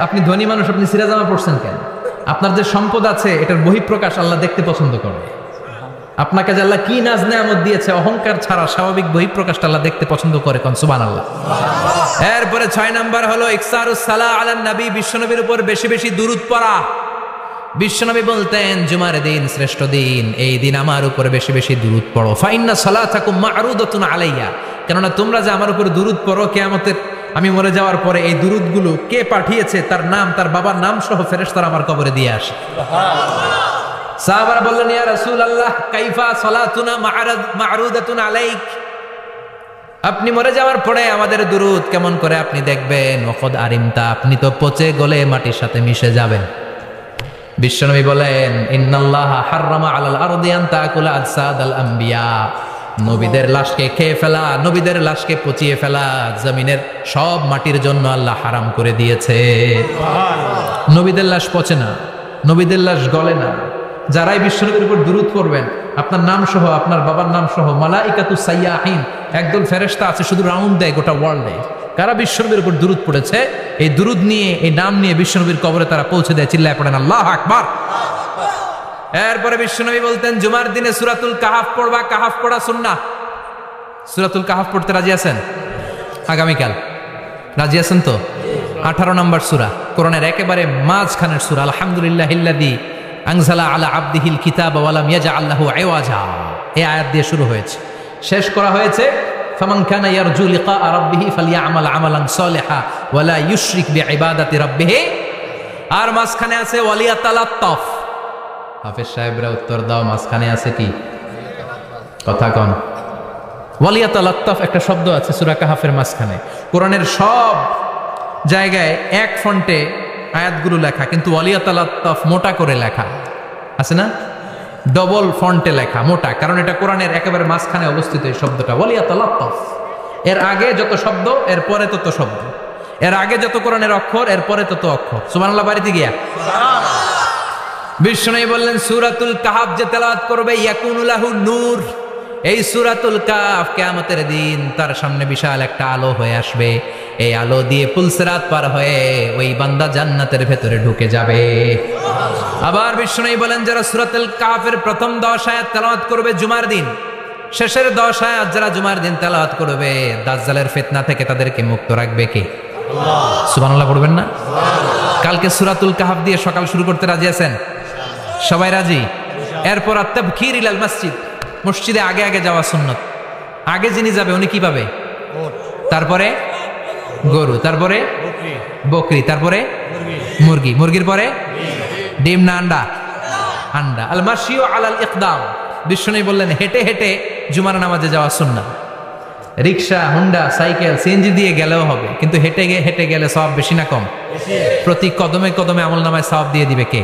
আপনি ধনী মানুষ, আপনি সিরা জামা পরছেন কেন? আপনার যে সম্পদ আছে এটার বহিঃপ্রকাশ আল্লাহ দেখতে পছন্দ করে। আপনাকে যে আল্লাহ কি নাজ নেয়ামত দিয়েছে, অহংকার ছাড়া স্বাভাবিক বহিঃপ্রকাশটা আল্লাহ দেখতে পছন্দ করে। কোন সুবহানাল্লাহ। এরপরে 6 নাম্বার হলো ইকসারুস সালাহ আলান নবী, বিশ্বনবীর উপর বেশি বেশি দুরূদ পড়া। বিশ্বনবী বলতেন জুমার দিন শ্রেষ্ঠ দিন, এই দিন আমার উপর বেশি বেশি দুরূদ পড়ো। ফাইন্না সালাতাকুম মা'রুদাতুন আলাইয়া। কেননা তোমরা যে আমার উপর দুরূদ পড়ো, কিয়ামতের আমি মরে যাওয়ার পরে এই দুরূদগুলো কে পাঠিয়েছে তার নাম, তার বাবার নাম সহ ফেরেশতারা আমার কবরে দিয়ে আসে। সুবহানাল্লাহ। সাহাবারা বললেন ইয়া রাসূলুল্লাহ কাইফা সালাতুনা মা'রুদাতুন আলাইক। আপনি মরে যাওয়ার পরে আমাদের দুরূদ কেমন করে আপনি দেখবেন? ওয়াকাদ আরিমতা, আপনি তো পচে গলে মাটির সাথে মিশে যাবেন। বিশ্বনবী বলেন ইন্নাল্লাহা হাররামা আলাল আরদি আন তাকুলা আজসাদাল আম্বিয়া। নবীদের লাশকে খেয়ে ফেলা, নবীদের লাশকে পচিয়ে ফেলা জমিনের সব মাটির জন্য আল্লাহ হারাম করে দিয়েছে। সুবহানাল্লাহ। নবীদের লাশ পচে না, নবীদের লাশ গলে না। যারাই বিশ্বনবীর উপর দুরূদ পড়বেন, আপনার নাম সহ, আপনার বাবার নাম সহ, মালাইকাতুস সাইয়াহিন, একদল ফেরেশতা আছে শুধু রাউন্ড দেয় গোটা ওয়ার্ল্ডে। কারা বিশ্বনবীর উপর দুরূদ পড়েছে, এই দুরূদ নিয়ে, এই নাম নিয়ে বিশ্বনবীর কবরে তারা পৌঁছে দেয়। চিল্লায় পড়েন আল্লাহু আকবার। এরপরে বিশ্বনবী বলতেন জুমার দিনে সূরাতুল কাহাফ পড়বা। কাহাফ পড়া সুন্নাহ। সূরাতুল কাহাফ পড়তে রাজি আছেন? আগামীকাল রাজি আছেন তো? 18 নম্বর সূরা, কোরআনের একেবারে মাঝখানের সূরা। আলহামদুলিল্লাহিল্লাযী আনজালা আলা আবদিহিল কিতাবা ওয়া লাম ইয়াজআল লাহু ইওয়াজা। এই আয়াত দিয়ে শুরু হয়েছে, শেষ করা হয়েছে ফামান কানা ইয়ারজু লিকাআ রাব্বিহি ফালইআমাল আমালান সালিহা ওয়া লা ইউশরিক বিইবাদাতি রাব্বিহি। আর মাঝখানে আছে ওয়ালিয়াতালাত্তাফ। হাফেজ সাহেবরা উত্তর দাও, মাঝখানে আছে কি? কথা কন। ওয়ালিয়াতালাত্তাফ একটা শব্দ আছে সূরা কাহাফের মাঝখানে। কোরআনের সব জায়গায় এক ফন্টে আয়াতগুলো লেখা, কিন্তু ওয়ালিয়াতালাত্তাফ মোটা করে লেখা আছে না? ডবল ফন্টে লেখা, মোটা, কারণ এটা কোরআনের একেবারে মাঝখানে অবস্থিত এই শব্দটা ওয়ালিয়াতালাত্তাফ। এর আগে যত শব্দ, এর পরে তত শব্দ। এর আগে যত কোরআনের অক্ষর, এর পরে তত অক্ষর। সুবহানাল্লাহ বাড়িতে গিয়া বিষ্ণু বললেন সূরাতুল কাহাফ যে তেলাওয়াত করবে ইয়াকুনু লাহু নূর। এই সূরাতুল কাহাফ কিয়ামতের দিন তার সামনে বিশাল একটা আলো হয়ে আসবে। এই আলো দিয়ে পুলসিরাত পার হয়ে ওই বান্দা জান্নাতের ভেতরে ঢুকে যাবে। আবার বিষ্ণু বলেন যারা সূরাতুল কাহাফের প্রথম 10 আয়াত তেলাওয়াত করবে জুমার দিন, শেষের 10 আয়াত যারা জুমার দিন তেলাওয়াত করবে, দাজ্জালের ফিতনা থেকে তাদেরকে মুক্ত রাখবে কে? আল্লাহ। সুবহানাল্লাহ পড়বেন না? কালকে সূরাতুল কাহফ দিয়ে সকাল শুরু করতে রাজি আছেন? সবাই রাজি? এরপর আত-তাবকির ইলাল মসজিদ, মসজিদে আগে আগে যাওয়া সুন্নাত। আগে যিনি যাবে উনি কি পাবে? তারপরে গরু, তারপরে বকরি, তারপরে মুরগি, মুরগির পরে ডিম না আন্ডা? আন্ডা। আল মাশিউ আলাল ইকদাম, বিশ্বনবী বললেন হেঁটে হেঁটে জুমার নামাজে যাওয়া সুন্নাত। রিকশা, হুন্ডা, সাইকেল, সিএনজি দিয়ে গেলেও হবে, কিন্তু হেঁটে হেঁটে গেলে সওয়াব বেশি না কম? প্রতি কদমে কদমে আমলনামায় সওয়াব দিয়ে দিবে কে?